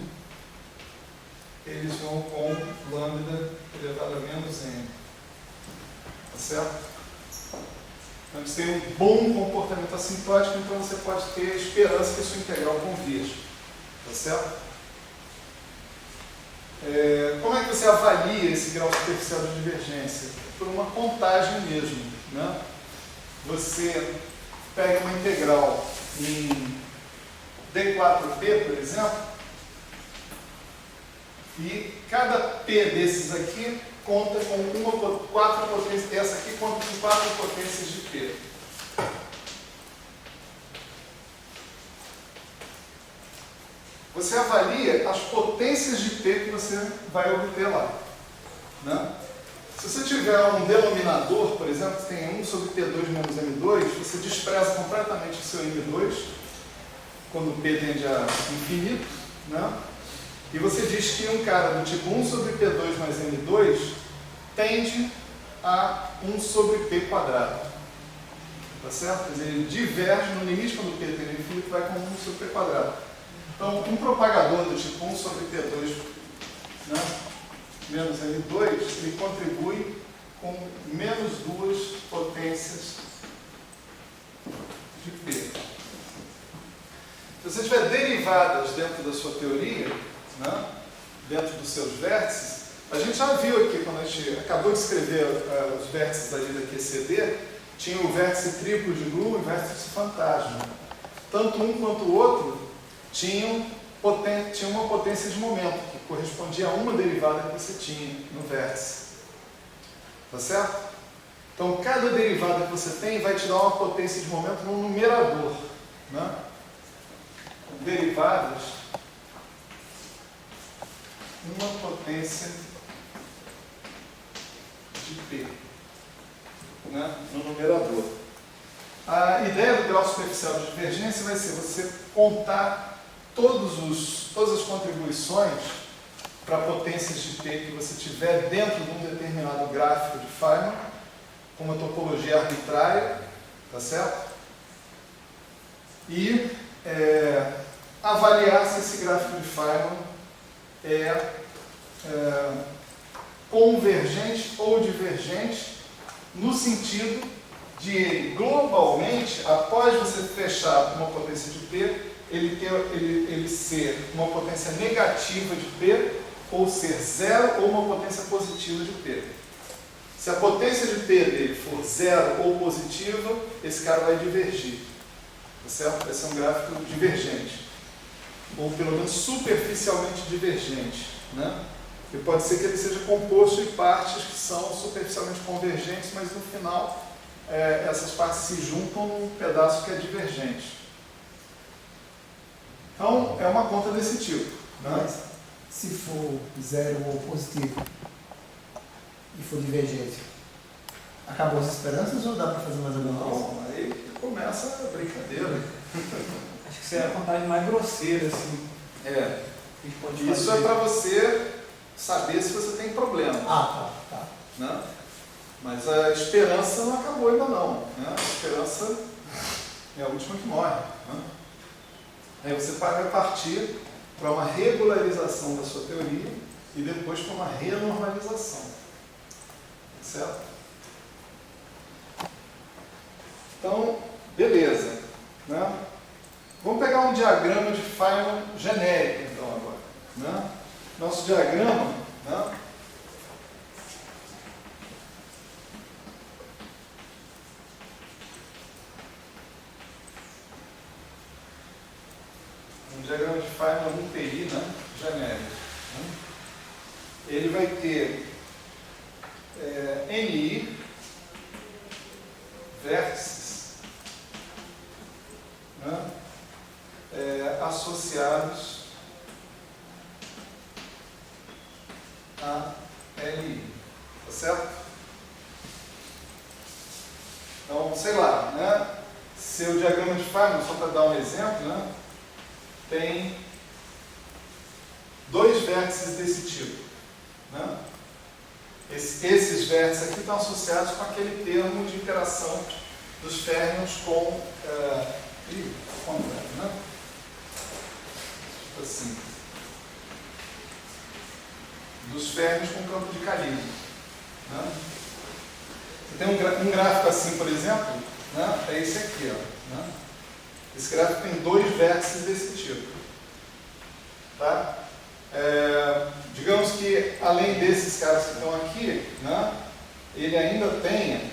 eles vão com lambda elevado a menos n. Tá certo? Então, eles têm um bom comportamento assintótico, então você pode ter esperança que a sua integral converja. Tá certo? Como é que você avalia esse grau superficial de divergência? Por uma contagem mesmo. Né? Você pega uma integral em D4P, por exemplo, e cada P desses aqui conta com 4 potências, essa aqui conta com 4 potências de P. Você avalia as potências de P que você vai obter lá. Né? Se você tiver um denominador, por exemplo, que tem 1 sobre P2 menos M2, você despreza completamente o seu M2, quando P tende a infinito, né? E você diz que um cara do tipo 1 sobre P2 mais M2 tende a 1 sobre P quadrado. Tá certo? Quer dizer, ele diverge no limite quando P tende a infinito, vai com 1 sobre P quadrado. Então, um propagador do tipo 1 sobre P2, né, menos M2, ele contribui com menos 2 potências de P. Se você tiver derivadas dentro da sua teoria, né, dentro dos seus vértices, a gente já viu aqui, quando a gente acabou de escrever os vértices ali da QCD, tinha o vértice triplo de Lu e o vértice fantasma. Tanto um quanto o outro tinha uma potência de momento, que correspondia a uma derivada que você tinha no vértice. Tá certo? Então, cada derivada que você tem vai te dar uma potência de momento no numerador. Né? Derivadas, uma potência de P, né, no numerador. A ideia do grau superficial de divergência vai ser você contar todas as contribuições para potências de P que você tiver dentro de um determinado gráfico de Feynman, com uma topologia arbitrária, tá certo? E avaliar se esse gráfico de Feynman é convergente ou divergente, no sentido de ele, globalmente, após você fechar uma potência de P, ele ser uma potência negativa de P, ou ser zero, ou uma potência positiva de P. Se a potência de P dele for zero ou positiva, esse cara vai divergir. Tá certo? Vai ser um gráfico divergente. Ou pelo menos superficialmente divergente. Né? E pode ser que ele seja composto de partes que são superficialmente convergentes, mas no final essas partes se juntam num pedaço que é divergente. Então, é uma conta desse tipo. Né? Mas, se for zero ou positivo e for divergente, acabou as esperanças ou dá para fazer mais alguma coisa? Não, aí começa a brincadeira. Acho que isso é a contagem mais grosseira, assim. Isso é para você saber se você tem problema. Tá. Né? Mas a esperança não acabou ainda não. Né? A esperança é a última que morre. Né? Aí você vai partir para uma regularização da sua teoria e depois para uma renormalização. Certo? Então, beleza. Né? Vamos pegar um diagrama de Feynman genérico, então, agora. Né? Nosso diagrama, né? Um diagrama de Feynman 1PI, né? Genérico. Né? Ele vai ter NI, vértices, né? Associados a LI. Tá certo? Então, sei lá, né? seu diagrama de Feynman, só para dar um exemplo, né, tem dois vértices desse tipo. Né? Esses vértices aqui estão associados com aquele termo de interação dos férmions com... né? Tipo assim. Dos férmions com campo de calibre. Né? Você tem um gráfico assim, por exemplo, né? É esse aqui. Ó, né? Esse gráfico tem dois vértices desse tipo. Tá? Digamos que, além desses caras que estão aqui, né? Ele ainda tem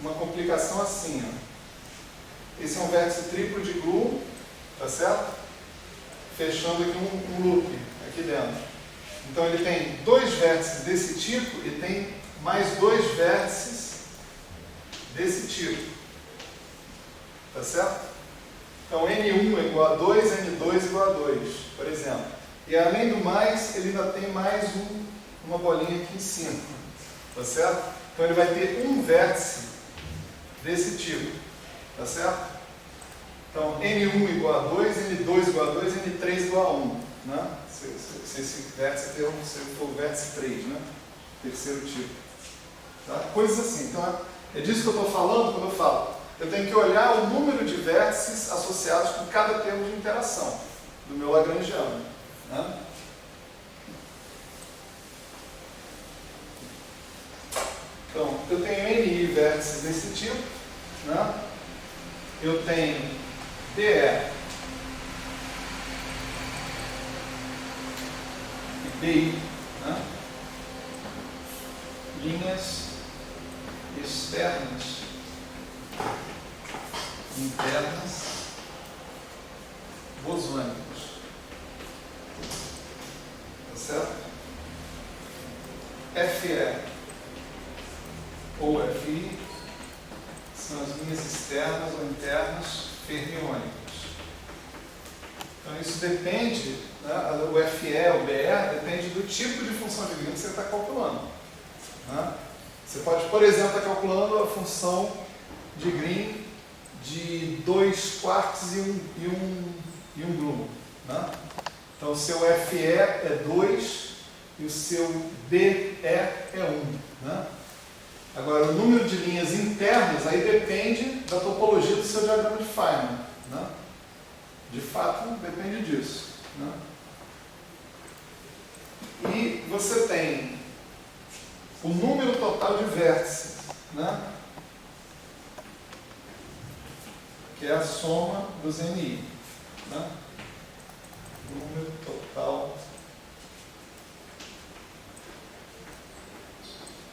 uma complicação assim. Ó. Esse é um vértice triplo de glue, tá certo? Fechando aqui um loop aqui dentro. Então ele tem dois vértices desse tipo e tem mais dois vértices desse tipo. Tá certo? Então N1 é igual a 2, N2 é igual a 2, por exemplo. E além do mais, ele ainda tem mais uma bolinha aqui em cima. Tá certo? Então ele vai ter um vértice desse tipo. Tá certo? Então N1 igual a 2, N2 igual a 2, N3 igual a 1. Né? Se esse vértice for o vértice 3, né? Terceiro tipo. Tá? Coisas assim. Então é disso que eu estou falando quando eu falo. Eu tenho que olhar o número de vértices associados com cada termo de interação do meu lagrangiano. Né? Então, eu tenho NI vértices desse tipo. Né? Eu tenho DE e DI. Né? Linhas externas, internas, bosônicas. Tá certo? FE ou FI são as linhas externas ou internas fermiônicas. Então isso depende, né, o FE ou BE depende do tipo de função de Green que você está calculando. Né? Você pode, por exemplo, estar calculando a função de Green de 2 quarks e um Grumman. Né? Então o seu FE é 2 e o seu BE é 1. Né? Agora, o número de linhas internas aí depende da topologia do seu diagrama de Feynman. Né? De fato, depende disso. Né? E você tem o número total de vértices, né? Que é a soma dos NI. Né? Número total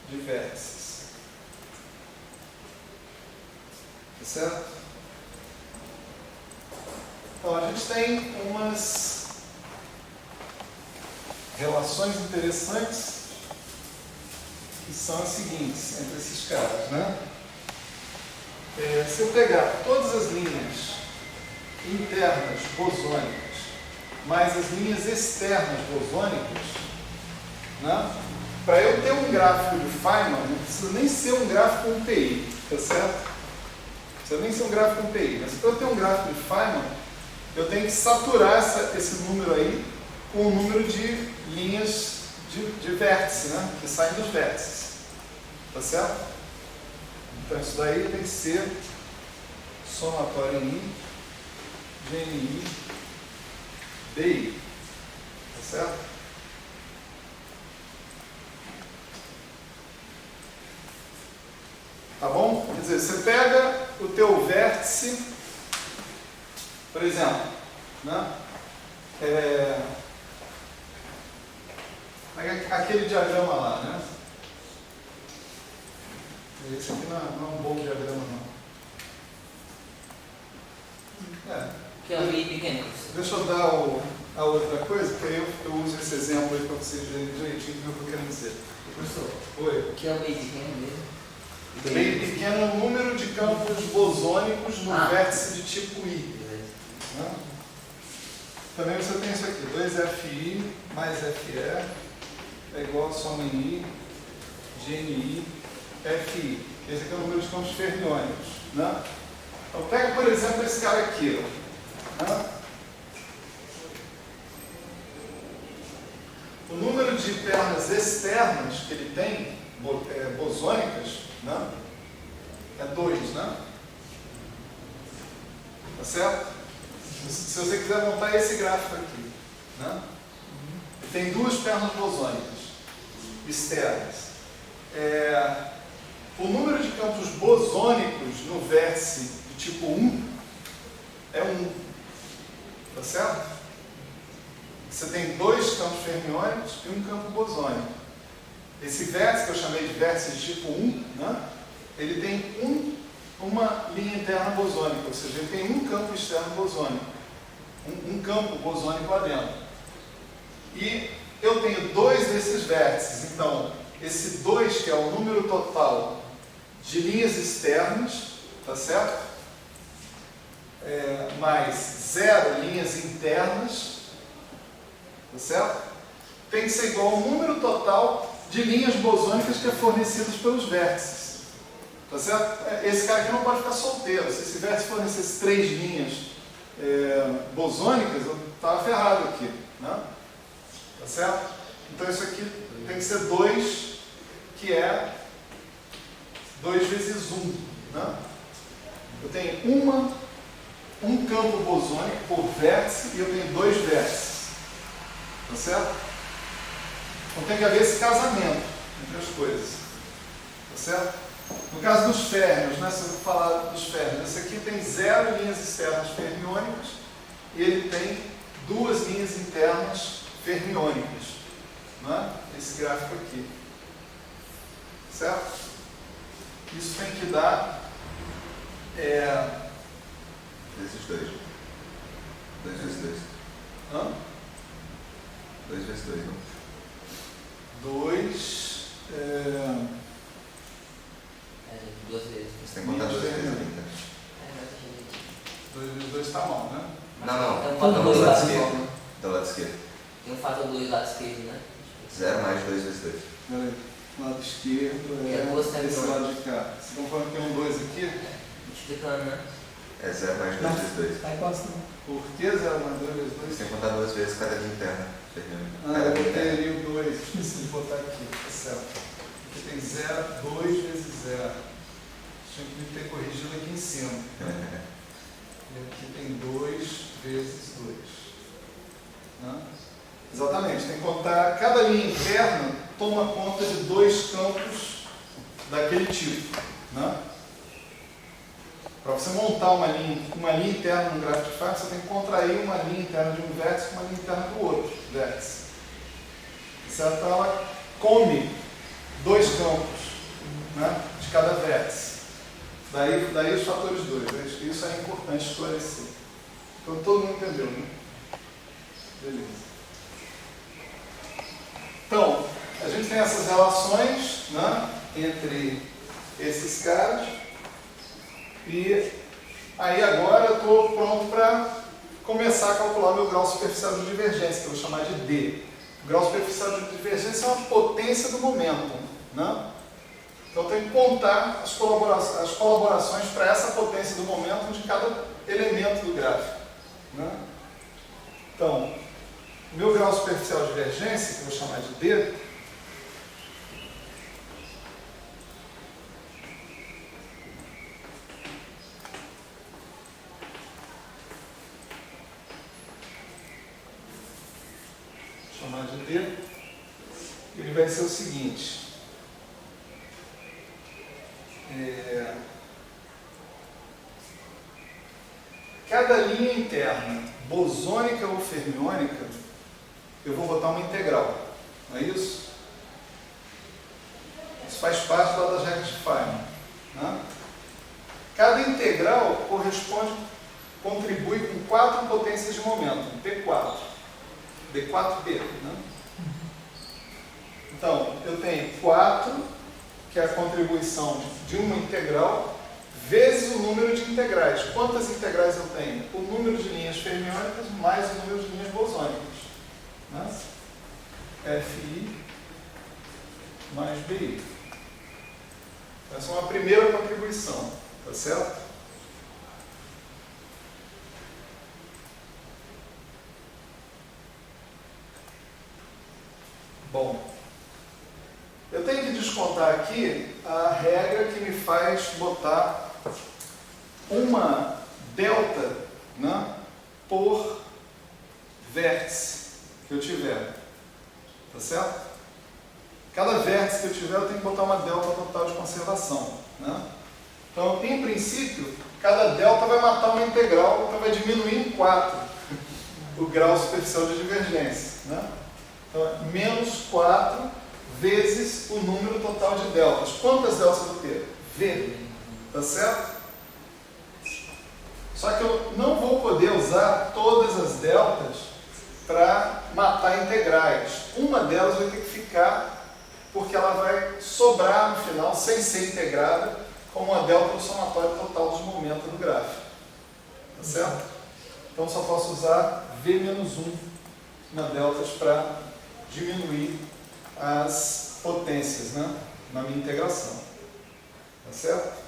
de vértices. Tá certo? Então, a gente tem umas relações interessantes que são as seguintes entre esses caras, né? Se eu pegar todas as linhas internas bosônicas mais as linhas externas bosônicas, né? Para eu ter um gráfico de Feynman, não precisa nem ser um gráfico com PI, tá certo? Não precisa nem ser um gráfico com PI, mas para eu ter um gráfico de Feynman, eu tenho que saturar esse número aí com o número de linhas de vértice, né? Que saem dos vértices. Tá certo? Então isso daí tem que ser somatório em I, GNI, DI. Tá certo? Tá bom? Quer dizer, você pega o teu vértice, por exemplo, né? Aquele diagrama lá, né? Esse aqui não é um bom diagrama, não. Que é o I pequeno. Deixa eu dar a outra coisa, que aí eu uso esse exemplo aí para vocês verem direitinho o que eu quero dizer. Professor, Oi. que é o I pequeno mesmo? Bem pequeno é o número de campos bosônicos no vértice de tipo I. Né? Também você tem isso aqui, 2FI mais FE é igual a soma em I, GNI, FI. Esse aqui é o número de campos fermiônicos. Né? Então, pega, por exemplo, esse cara aqui. Ó, né? O número de pernas externas que ele tem, bosônicas, né? É 2, né? Tá certo? Se você quiser montar esse gráfico aqui, né? Ele tem 2 pernas bosônicas externas. O número de campos bosônicos no vértice do tipo 1 é 1. Tá certo? Você tem 2 campos fermiônicos e 1 campo bosônico. Esse vértice, que eu chamei de vértice de tipo 1, né? Ele tem uma linha interna bosônica, ou seja, ele tem 1 campo externo bosônico. Um campo bosônico lá dentro. E eu tenho 2 desses vértices. Então, esse 2, que é o número total de linhas externas, tá certo? Mais 0 linhas internas, tá certo? Tem que ser igual ao número total de linhas bosônicas que é fornecidas pelos vértices. Tá certo? Esse cara aqui não pode ficar solteiro. Se esse vértice fornecesse 3 linhas bosônicas, eu estava ferrado aqui. Né? Tá certo? Então isso aqui tem que ser 2, que é 2 vezes 1. Né? Eu tenho um campo bosônico por vértice e eu tenho 2 vértices. Tá certo? Então tem que haver esse casamento entre as coisas. Tá certo? No caso dos férmions, né, se eu falar dos férmions, esse aqui tem 0 linhas externas fermiônicas e ele tem 2 linhas internas fermiônicas. Né? Esse gráfico aqui. Certo? Isso tem que dar... Vezes 2. 2 vezes 2. Hã? 2 vezes 2, não? 2... 2 vezes. Você tem que contar 2 vezes 30. 2 vezes 2 está mal, né? Não. Então, Do falta 2 lado lá esquerdo. Do lado esquerdo. Tem um fator 2 lado esquerdo, né? 0 mais 2 vezes 2. Peraí. Lado esquerdo É duas esse fermiônicas. lado de cá. Vocês estão falando que tem um 2 aqui? Multiplicando, né? É 0 mais 2 vezes 2. Tá encostando. Por que 0 mais 2 vezes Você 2? tem que contar 2 vezes cada linha interna. Eu botei ali o 2. Esqueci de botar aqui. Tá certo. Aqui tem 0, 2 vezes 0. Tinha que ter corrigido aqui em cima. E aqui tem 2 vezes 2. Né? Exatamente. Tem que contar. Cada linha interna toma conta de 2 campos daquele tipo. Né? Para você montar uma linha interna no gráfico de Fibonacci, você tem que contrair uma linha interna de um vértice com uma linha interna do outro vértice. Certo? Então ela come 2 campos, né, de cada vértice. Daí os fatores 2. Isso é importante esclarecer. Então todo mundo entendeu, né? Beleza. Então, a gente tem essas relações, né, entre esses caras. E aí agora eu estou pronto para começar a calcular meu grau superficial de divergência, que eu vou chamar de D. O grau superficial de divergência é uma potência do momento. Né? Então eu tenho que contar as colaborações para essa potência do momento de cada elemento do gráfico. Né? Então, meu grau superficial de divergência, que eu vou chamar de D, chamar de D, ele vai ser o seguinte. Cada linha interna, bosônica ou fermiônica, eu vou botar uma integral. Não é isso? Isso faz parte lá das regras de Feynman. Né? Cada integral contribui com 4 potências de momento, P4. D4P. Né? Então, eu tenho 4, que é a contribuição de uma integral, vezes o número de integrais. Quantas integrais eu tenho? O número de linhas fermiônicas mais o número de linhas bosônicas. Né? FI mais BI. Essa é uma primeira contribuição, tá certo? Bom, eu tenho que descontar aqui a regra que me faz botar uma delta, né, por vértice que eu tiver, tá certo? Cada vértice que eu tiver eu tenho que botar uma delta total de conservação, né? Então, em princípio, cada delta vai matar uma integral, então vai diminuir em 4 o grau superficial de divergência, né? Então, é menos 4 vezes o número total de deltas. Quantas deltas eu vou ter? V, tá certo? Só que eu não vou poder usar todas as deltas para matar integrais. Uma delas vai ter que ficar, porque ela vai sobrar no final, sem ser integrada, como uma delta do somatório total dos momentos do gráfico. Tá certo? Então só posso usar V-1 na deltas para diminuir as potências, né, na minha integração. Tá certo?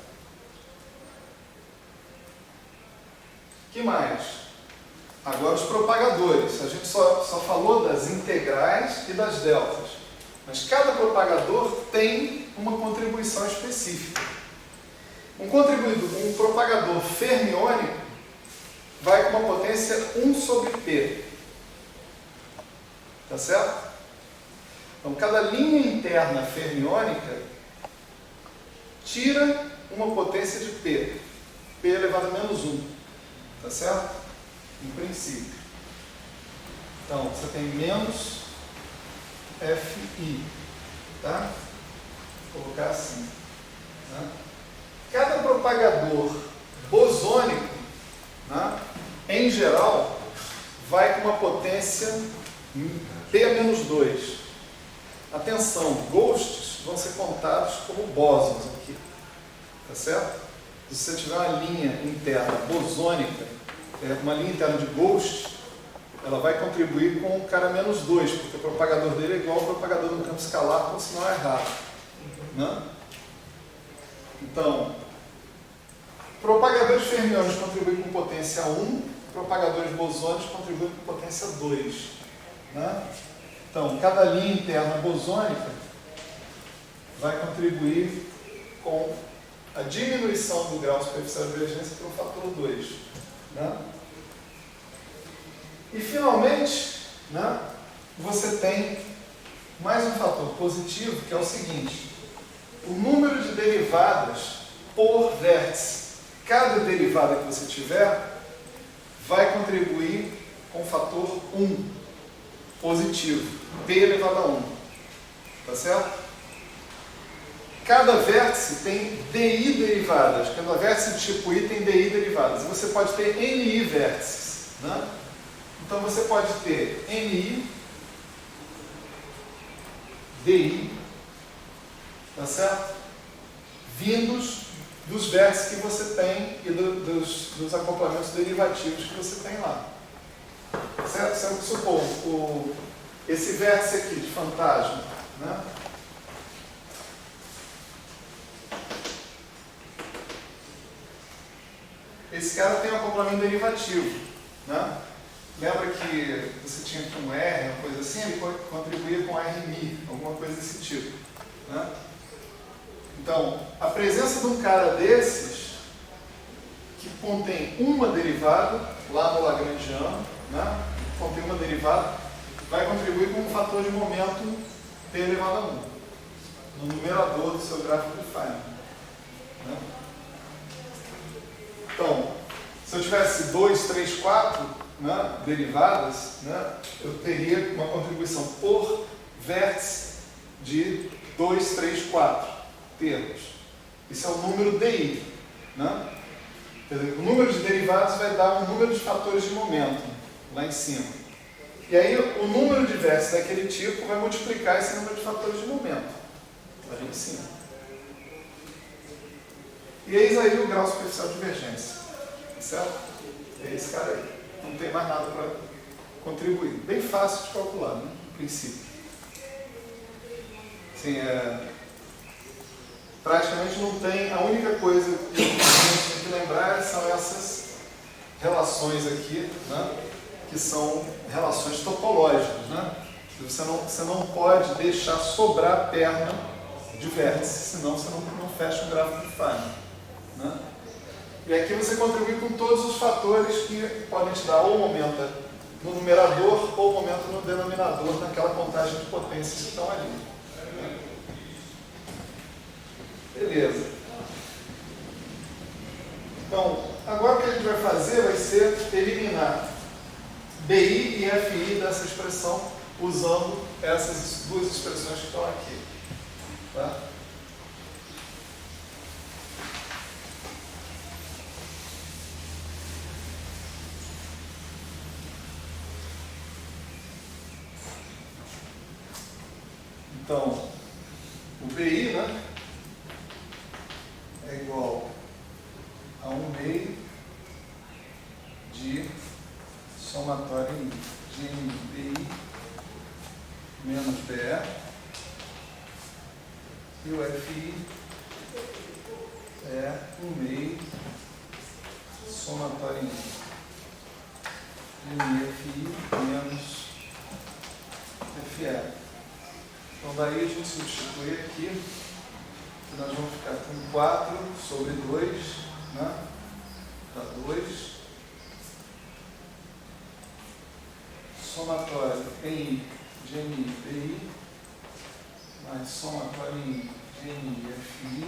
O que mais? Agora os propagadores. A gente só falou das integrais e das deltas. Mas cada propagador tem uma contribuição específica. Um propagador fermiônico vai com uma potência 1 sobre P. Tá certo? Então, cada linha interna fermiônica tira uma potência de P. P elevado a menos 1. Tá certo? Em princípio. Então, você tem menos Fi. Tá? Vou colocar assim. Tá? Cada propagador bosônico, né, em geral, vai com uma potência P-2. Atenção, ghosts vão ser contados como bósons aqui. Tá certo? Se você tiver uma linha interna bosônica, uma linha interna de ghost, ela vai contribuir com o cara -2, porque o propagador dele é igual ao propagador do campo escalar, ou senão é errado. Né? Então, propagadores fermiônicos contribuem com potência 1, propagadores bosônicos contribuem com potência 2. Né? Então, cada linha interna bosônica vai contribuir com a diminuição do grau superficial de divergência pelo fator 2. Né? E, finalmente, né, você tem mais um fator positivo, que é o seguinte: o número de derivadas por vértice. Cada derivada que você tiver vai contribuir com o fator 1 positivo, P elevado a 1. Tá certo? Cada vértice tem DI derivadas. Cada vértice do tipo I tem DI derivadas. E você pode ter NI vértices. Né? Então você pode ter NI, DI, tá certo? Vindos dos vértices que você tem e dos acoplamentos derivativos que você tem lá. Certo? Se eu supor esse vértice aqui de fantasma, né? Esse cara tem um acoplamento derivativo, né? Lembra que você tinha aqui um R, uma coisa assim? Ele contribuía com RMI, alguma coisa desse tipo, né? Então, a presença de um cara desses, que contém uma derivada, lá no Lagrangiano, né? Contém uma derivada, vai contribuir com um fator de momento P elevado a 1, no numerador do seu gráfico de Feynman. Né? Então, se eu tivesse 2, 3, 4 né, derivadas, né, eu teria uma contribuição por vértice de 2, 3, 4 termos. Isso é o número DI. Né? Quer dizer, o número de derivadas vai dar um número de fatores de momento lá em cima. E aí o número de vértices daquele tipo vai multiplicar esse número de fatores de momento ali em cima. E eis aí o grau superficial de divergência. Certo? É esse cara aí. Não tem mais nada para contribuir. Bem fácil de calcular, né? No princípio. Assim, praticamente não tem, a única coisa que a gente tem que lembrar são essas relações aqui, né, que são relações topológicas, né? Você não pode deixar sobrar perna de vértice, senão você não fecha o gráfico de Feynman, né? E aqui você contribui com todos os fatores que podem te dar ou aumenta no numerador ou aumenta no denominador naquela contagem de potências que estão ali. Né? Beleza. Então, agora o que a gente vai fazer vai ser eliminar BI e FI dessa expressão usando essas duas expressões que estão aqui. Tá? Então, o BI, né, é igual a 1/2 de somatório em GNI menos BE, e o FI é 1/2 somatório em GNI menos FE. Então daí a gente substitui aqui, que nós vamos ficar com 4 sobre 2, né? Dá 2. Somatório em GNI BI, mais somatório em GNI FI,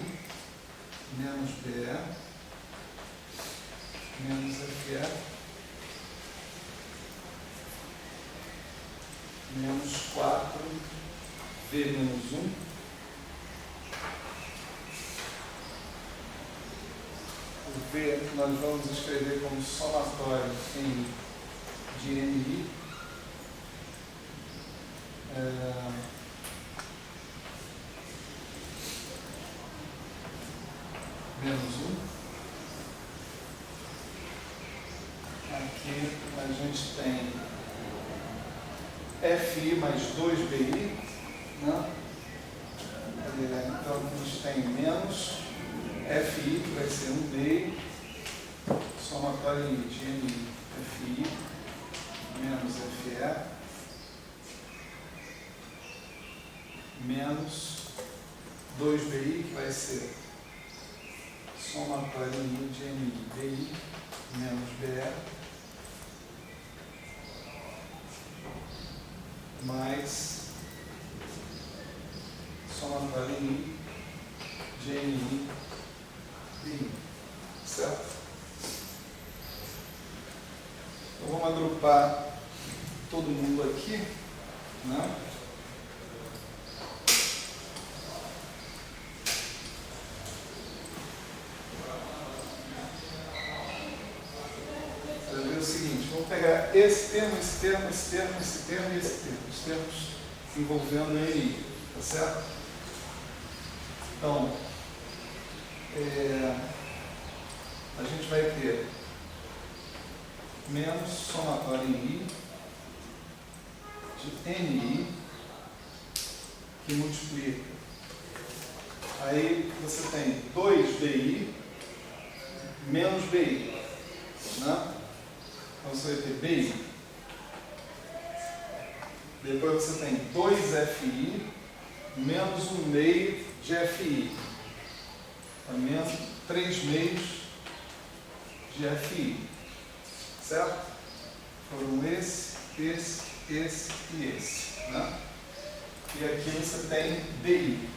menos BE, menos FE, menos 4, V menos 1, o V nós vamos escrever como somatório em GNI, menos 1. Aqui a gente tem FI mais 2BI, né? Então a gente tem menos FI, que vai ser 1BI, somatório em GNI FI, menos FE, menos 2BI, que vai ser somatório em GNI BI, menos BE, mais somatório em GNI BI, certo? Então vamos agrupar todo mundo aqui, né? O seguinte, vamos pegar esse termo, esse termo, esse termo, esse termo e esse termo, os termos envolvendo NI, tá certo? Então, a gente vai ter menos somatório em I de NI que multiplica. Aí você tem 2BI menos BI, né? Então você vai ter BI. Depois você tem 2FI menos 1/2 de FI. Menos 3/2 de FI. Certo? Foram esse e esse. Né? E aqui você tem BI.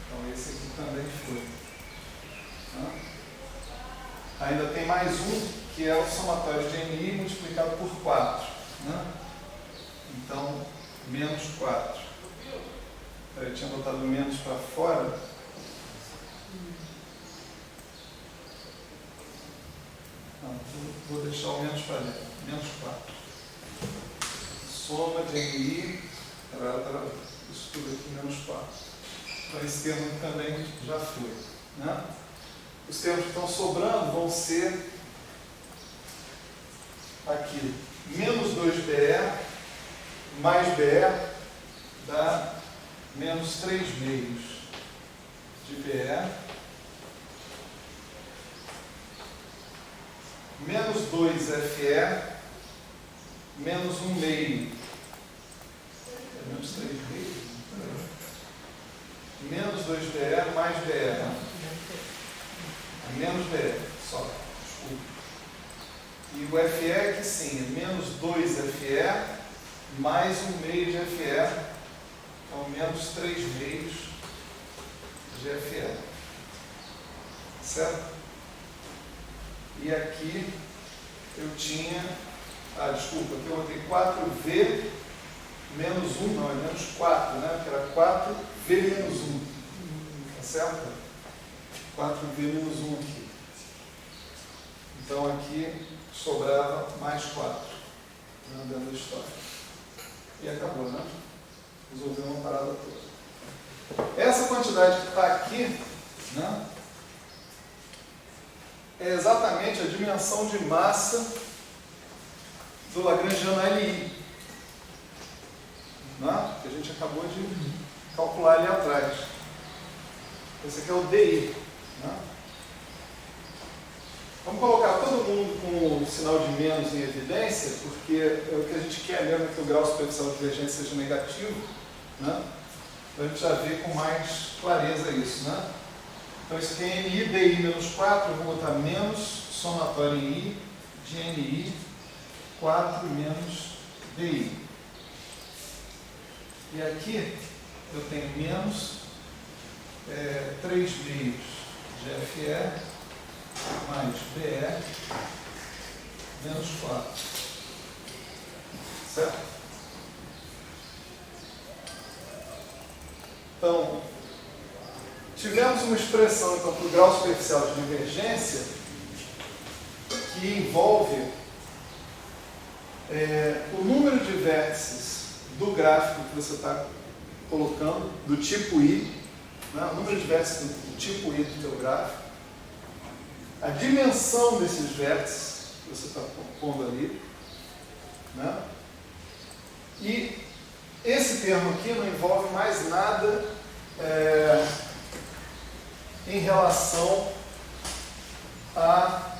Então esse aqui também foi. Né? Ainda tem mais um, que é o somatório de NI multiplicado por 4. Né? Então, menos 4. Eu tinha botado menos para fora. Não, vou deixar o menos para dentro. Menos 4. Soma de NI, isso tudo aqui, menos 4. Então, esse termo também já foi. Né? Os termos que estão sobrando vão ser aqui, menos 2BE, mais BE, dá menos 3 meios de BE, menos 2FE, menos 1 meio, menos 3 meios, menos 2BE mais BE, né? Menos BE, só, desculpa. E o FE aqui sim, é menos 2FE mais 1 meio de FE, então menos 3 meios de FE. Certo? E aqui eu tinha, desculpa, aqui eu botei 4V menos 1, não, é menos 4, né? Porque era 4V menos 1. Tá certo? 4V menos 1 aqui. Então aqui sobrava mais 4. Dentro da história. E acabou, né? Resolveu uma parada toda. Essa quantidade que está aqui, né? É exatamente a dimensão de massa do Lagrangiano LI, né? Que a gente acabou de calcular ali atrás. Esse aqui é o DI. Né? Vamos colocar todo mundo com o sinal de menos em evidência, porque o que a gente quer mesmo é que o grau superficial de divergência seja negativo, né? Para a gente já ver com mais clareza isso. Né? Então isso aqui é NI, DI menos 4, eu vou botar menos somatório em I de NI 4 menos DI. E aqui eu tenho menos 3 meios de FE mais BE menos 4. Certo? Então, tivemos uma expressão então, para o grau superficial de divergência que envolve o número de vértices do gráfico que você está colocando, do tipo I, né? O número de vértices do tipo I do teu gráfico, a dimensão desses vértices que você está pondo ali, né? E esse termo aqui não envolve mais nada em relação à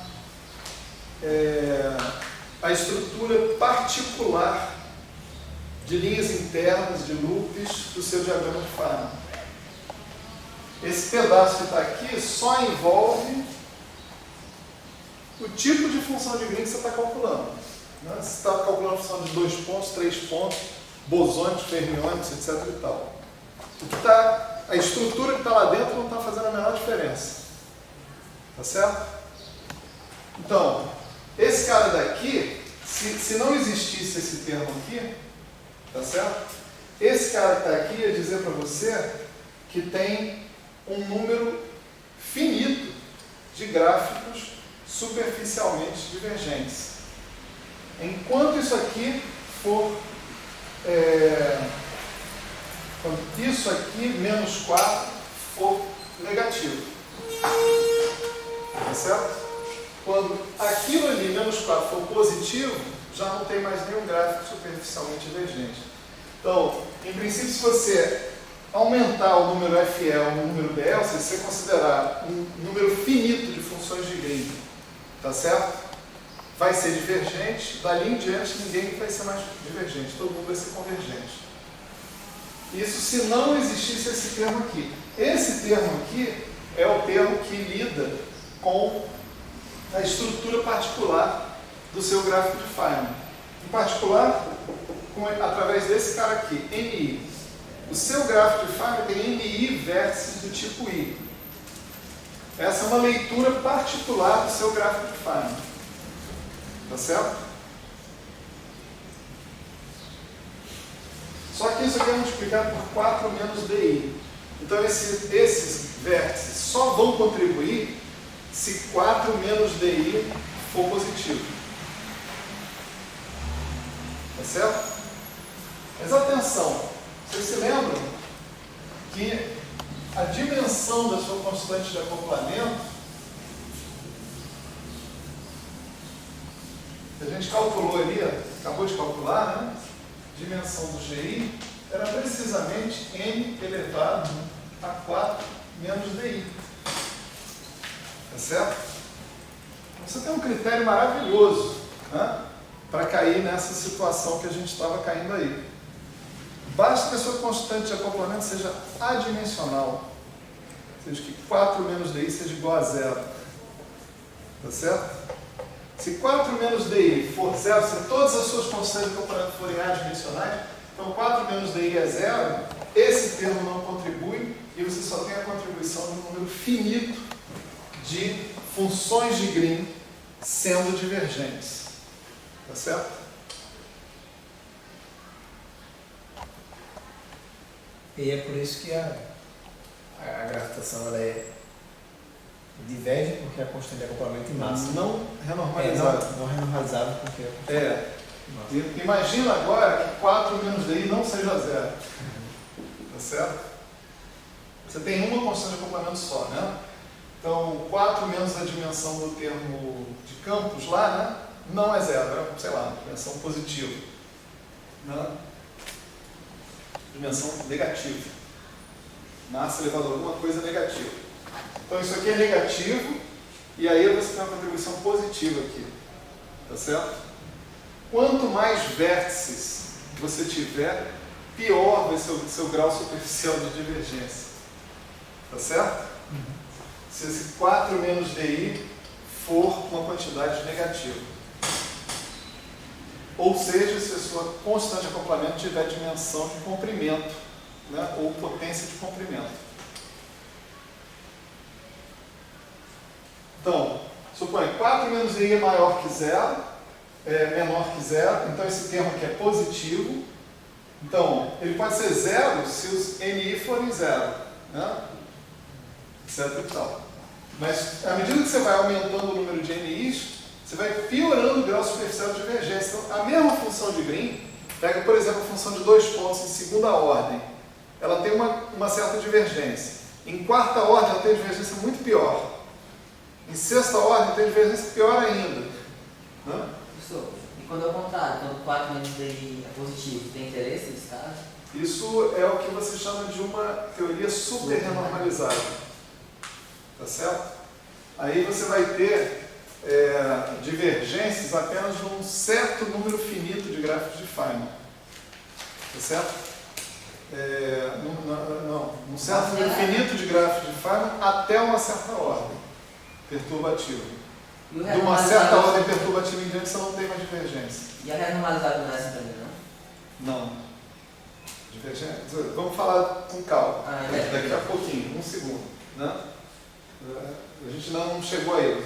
estrutura particular de linhas internas, de loops do seu diagrama de Feynman. Esse pedaço que está aqui só envolve o tipo de função de Green que você está calculando. Né? Você está calculando a função de 2 pontos, 3 pontos, bosônicos, fermiônicos, etc. e tal. A estrutura que está lá dentro não está fazendo a menor diferença. Tá certo? Então, esse cara daqui, se não existisse esse termo aqui, tá certo? Esse cara que está aqui ia dizer para você que tem um número finito de gráficos superficialmente divergentes. Enquanto isso aqui for quando isso aqui, menos 4, for negativo. Tá certo? Quando aquilo ali, menos 4, for positivo, já não tem mais nenhum gráfico superficialmente divergente. Então, em princípio, se você aumentar o número FE ou o número BL, se você considerar um número finito de funções de Green, tá certo? Vai ser divergente, dali em diante ninguém vai ser mais divergente, todo mundo vai ser convergente. Isso se não existisse esse termo aqui. Esse termo aqui é o termo que lida com a estrutura particular do seu gráfico de Feynman. Em particular, através desse cara aqui, NI. O seu gráfico de Feynman tem NI vértices do tipo I. Essa é uma leitura particular do seu gráfico de Feynman. Tá certo? Só que isso aqui é multiplicado por 4 menos DI. Então esses vértices só vão contribuir se 4 menos DI for positivo. Tá certo? Mas atenção, vocês se lembram que a dimensão da sua constante de acoplamento, que a gente calculou ali, acabou de calcular, né? Dimensão do GI era precisamente n elevado a 4 menos di. Tá certo? Você tem um critério maravilhoso, né, para cair nessa situação que a gente estava caindo aí. Basta que a sua constante de acoplamento seja adimensional, ou seja, que 4 menos di seja igual a 0. Tá certo? Se 4 menos di for 0, se todas as suas constantes de acoplamento forem adimensionais, então 4 menos di é 0, esse termo não contribui e você só tem a contribuição de um número finito de funções de Green sendo divergentes. Tá certo? E é por isso que a gravitação ela diverge porque a constante de acoplamento em massa. Não renormalizado. Não renormalizável porque a constante em massa. Imagina agora que 4 menos di não seja 0. Tá certo? Você tem uma constante de acoplamento só, né? Então, 4 menos a dimensão do termo de campos lá, né? Não é 0, é, sei lá, dimensão positiva. Né? Dimensão negativa. Massa elevado a alguma coisa negativa. Então, isso aqui é negativo, e aí você tem uma contribuição positiva aqui. Tá certo? Quanto mais vértices você tiver, pior vai ser o seu grau superficial de divergência. Tá certo? Se esse 4 menos di for uma quantidade negativa. Ou seja, se a sua constante de acoplamento tiver dimensão de comprimento, né, ou potência de comprimento. Então, suponha 4 menos di é maior que 0, é menor que 0, então esse termo aqui é positivo. Então, ele pode ser 0 se os ni forem 0, né? Etc e tal. Mas, à medida que você vai aumentando o número de ni's, você vai piorando o grau superficial de divergência. Então, a mesma função de Green, pega, por exemplo, a função de 2 pontos em segunda ordem, ela tem uma certa divergência. Em quarta ordem, ela tem divergência muito pior. Em sexta ordem, tem divergência pior ainda. Né? Professor, e quando é o contrário, quando 4 menos di é positivo, tem interesse nesse caso? Isso é o que você chama de uma teoria super renormalizada. Tá certo? Aí você vai ter divergências apenas de um certo número finito de gráficos de Feynman. Tá certo? Um certo número finito de gráficos de Feynman até uma certa ordem perturbativa. De uma certa ordem perturbativa em diante você não tem mais divergência. E a renormalizável não é assim também, não? Não. Divergência. Vamos falar com calma. Daqui a pouquinho, um segundo. Né? A gente não chegou aí.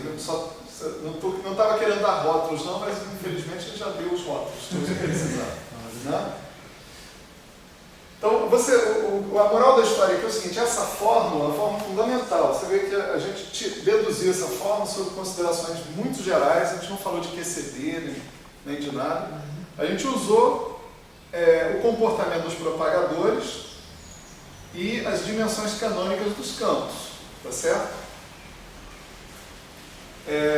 Não estava querendo dar rótulos, não, mas infelizmente a gente já deu os rótulos que você precisava. Né? Então, a moral da história aqui é o seguinte: essa fórmula é uma fórmula fundamental. Você vê que a gente deduziu essa fórmula sobre considerações muito gerais, a gente não falou de QCD nem de nada. A gente usou o comportamento dos propagadores e as dimensões canônicas dos campos. Tá certo?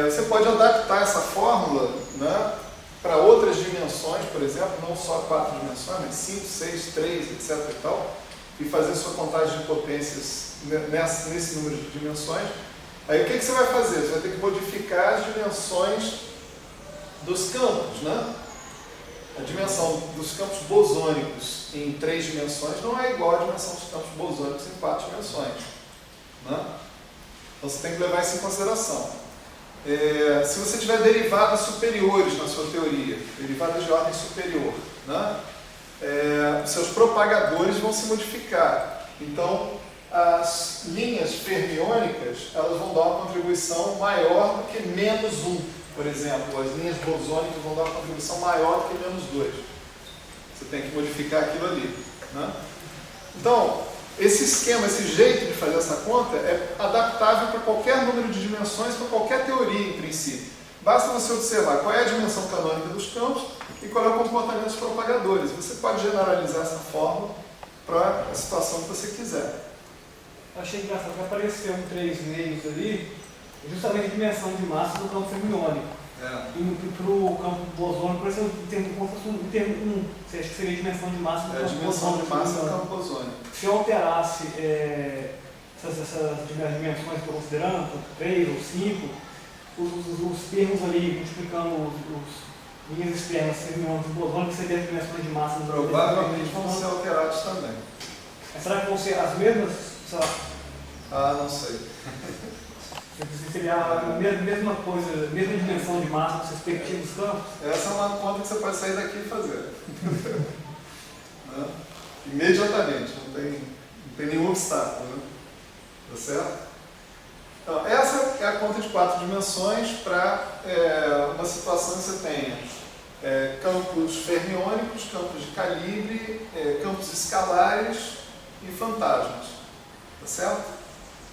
Você pode adaptar essa fórmula, né, para outras dimensões, por exemplo, não só 4 dimensões, mas 5, 6, 3, etc. e tal, e fazer sua contagem de potências nesse número de dimensões. Aí o que você vai fazer? Você vai ter que modificar as dimensões dos campos, né? A dimensão dos campos bosônicos em 3 dimensões não é igual à dimensão dos campos bosônicos em 4 dimensões. Né? Então você tem que levar isso em consideração. Se você tiver derivadas superiores na sua teoria, derivadas de ordem superior, né? Os seus propagadores vão se modificar. Então, as linhas fermiônicas elas vão dar uma contribuição maior do que menos 1, por exemplo. As linhas bosônicas vão dar uma contribuição maior do que menos 2. Você tem que modificar aquilo ali. Né? Então, esse esquema, esse jeito de fazer essa conta é adaptável para qualquer número de dimensões, para qualquer teoria em princípio. Basta você observar qual é a dimensão canônica dos campos e qual é o comportamento dos propagadores. Você pode generalizar essa fórmula para a situação que você quiser. Eu achei engraçado que apareceu um 3 meios ali, justamente a dimensão de massa do campo fermiônico. E para o campo bosônico, por exemplo, tem como se fosse um termo 1, você acha que seria a dimensão de massa do É a campo dimensão de bosônico. massa do campo bosônico. Se eu alterasse essas dimensões que eu estou considerando, 3 ou 5, os termos ali multiplicando os linhas externas, terminando os bosônicos, seria as dimensões de massa do Provavelmente vão ser alterados também. Mas será que vão ser as mesmas? Sei lá, Ah, não sei. seria a mesma coisa, mesma dimensão de massa nos respectivos campos? Essa é uma conta que você pode sair daqui e fazer. Né? Imediatamente, não tem nenhum obstáculo. Né? Tá certo? Então, essa é a conta de 4 dimensões para uma situação que você tenha campos fermiônicos, campos de calibre, campos escalares e fantasmas. Tá certo?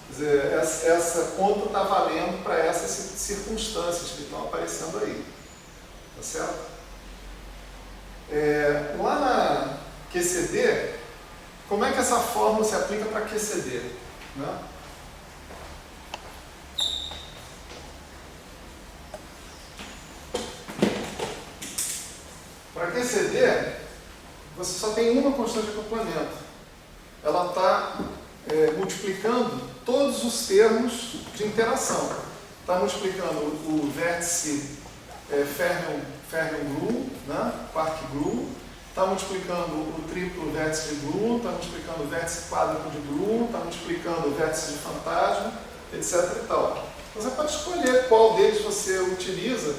Quer dizer, essa conta está valendo para essas circunstâncias que estão aparecendo aí. Tá certo? Lá na QCD, como é que essa fórmula se aplica para QCD? Né? Para QCD, você só tem uma constante de acoplamento. Ela está multiplicando todos os termos de interação. Está multiplicando o vértice Fermion-Bloom, né? Quark-Bloom, está multiplicando o triplo vértice de Bloom, está multiplicando o vértice quádruplo de Bloom, está multiplicando o vértice de fantasma, etc. e tal. Você pode escolher qual deles você utiliza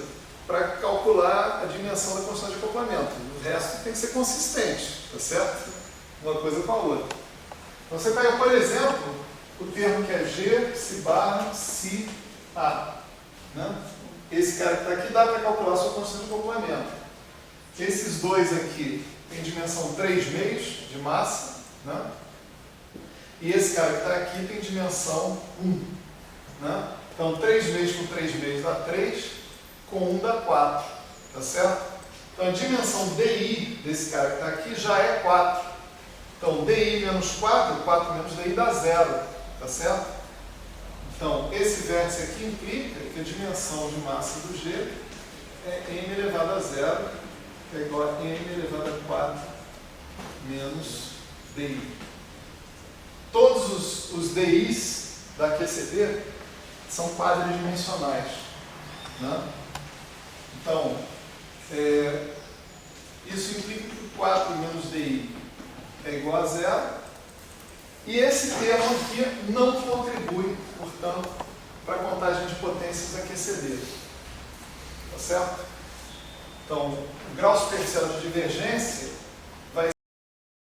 para calcular a dimensão da constante de acoplamento. O resto tem que ser consistente, tá certo? Uma coisa com a outra. Então você pega, por exemplo, o termo que é G, psi barra, psi A. Né? Esse cara que está aqui dá para calcular a sua constante de acoplamento. Esses dois aqui têm dimensão 3 meios de massa. Né? E esse cara que está aqui tem dimensão 1. Né? Então 3 meios com 3 meios dá 3, com 1 dá 4. Tá certo? Então a dimensão DI desse cara que está aqui já é 4. Então, DI menos 4, 4 menos DI dá 0, tá certo? Então, esse vértice aqui implica que a dimensão de massa do G é m elevado a 0, que é igual a m elevado a 4 menos DI. Todos os DIs da QCD são quadridimensionais. Né? Então, isso implica que 4 menos DI é igual a 0, e esse termo aqui não contribui, portanto, para a contagem de potências da QCD. Tá certo? Então, o grau superficial de divergência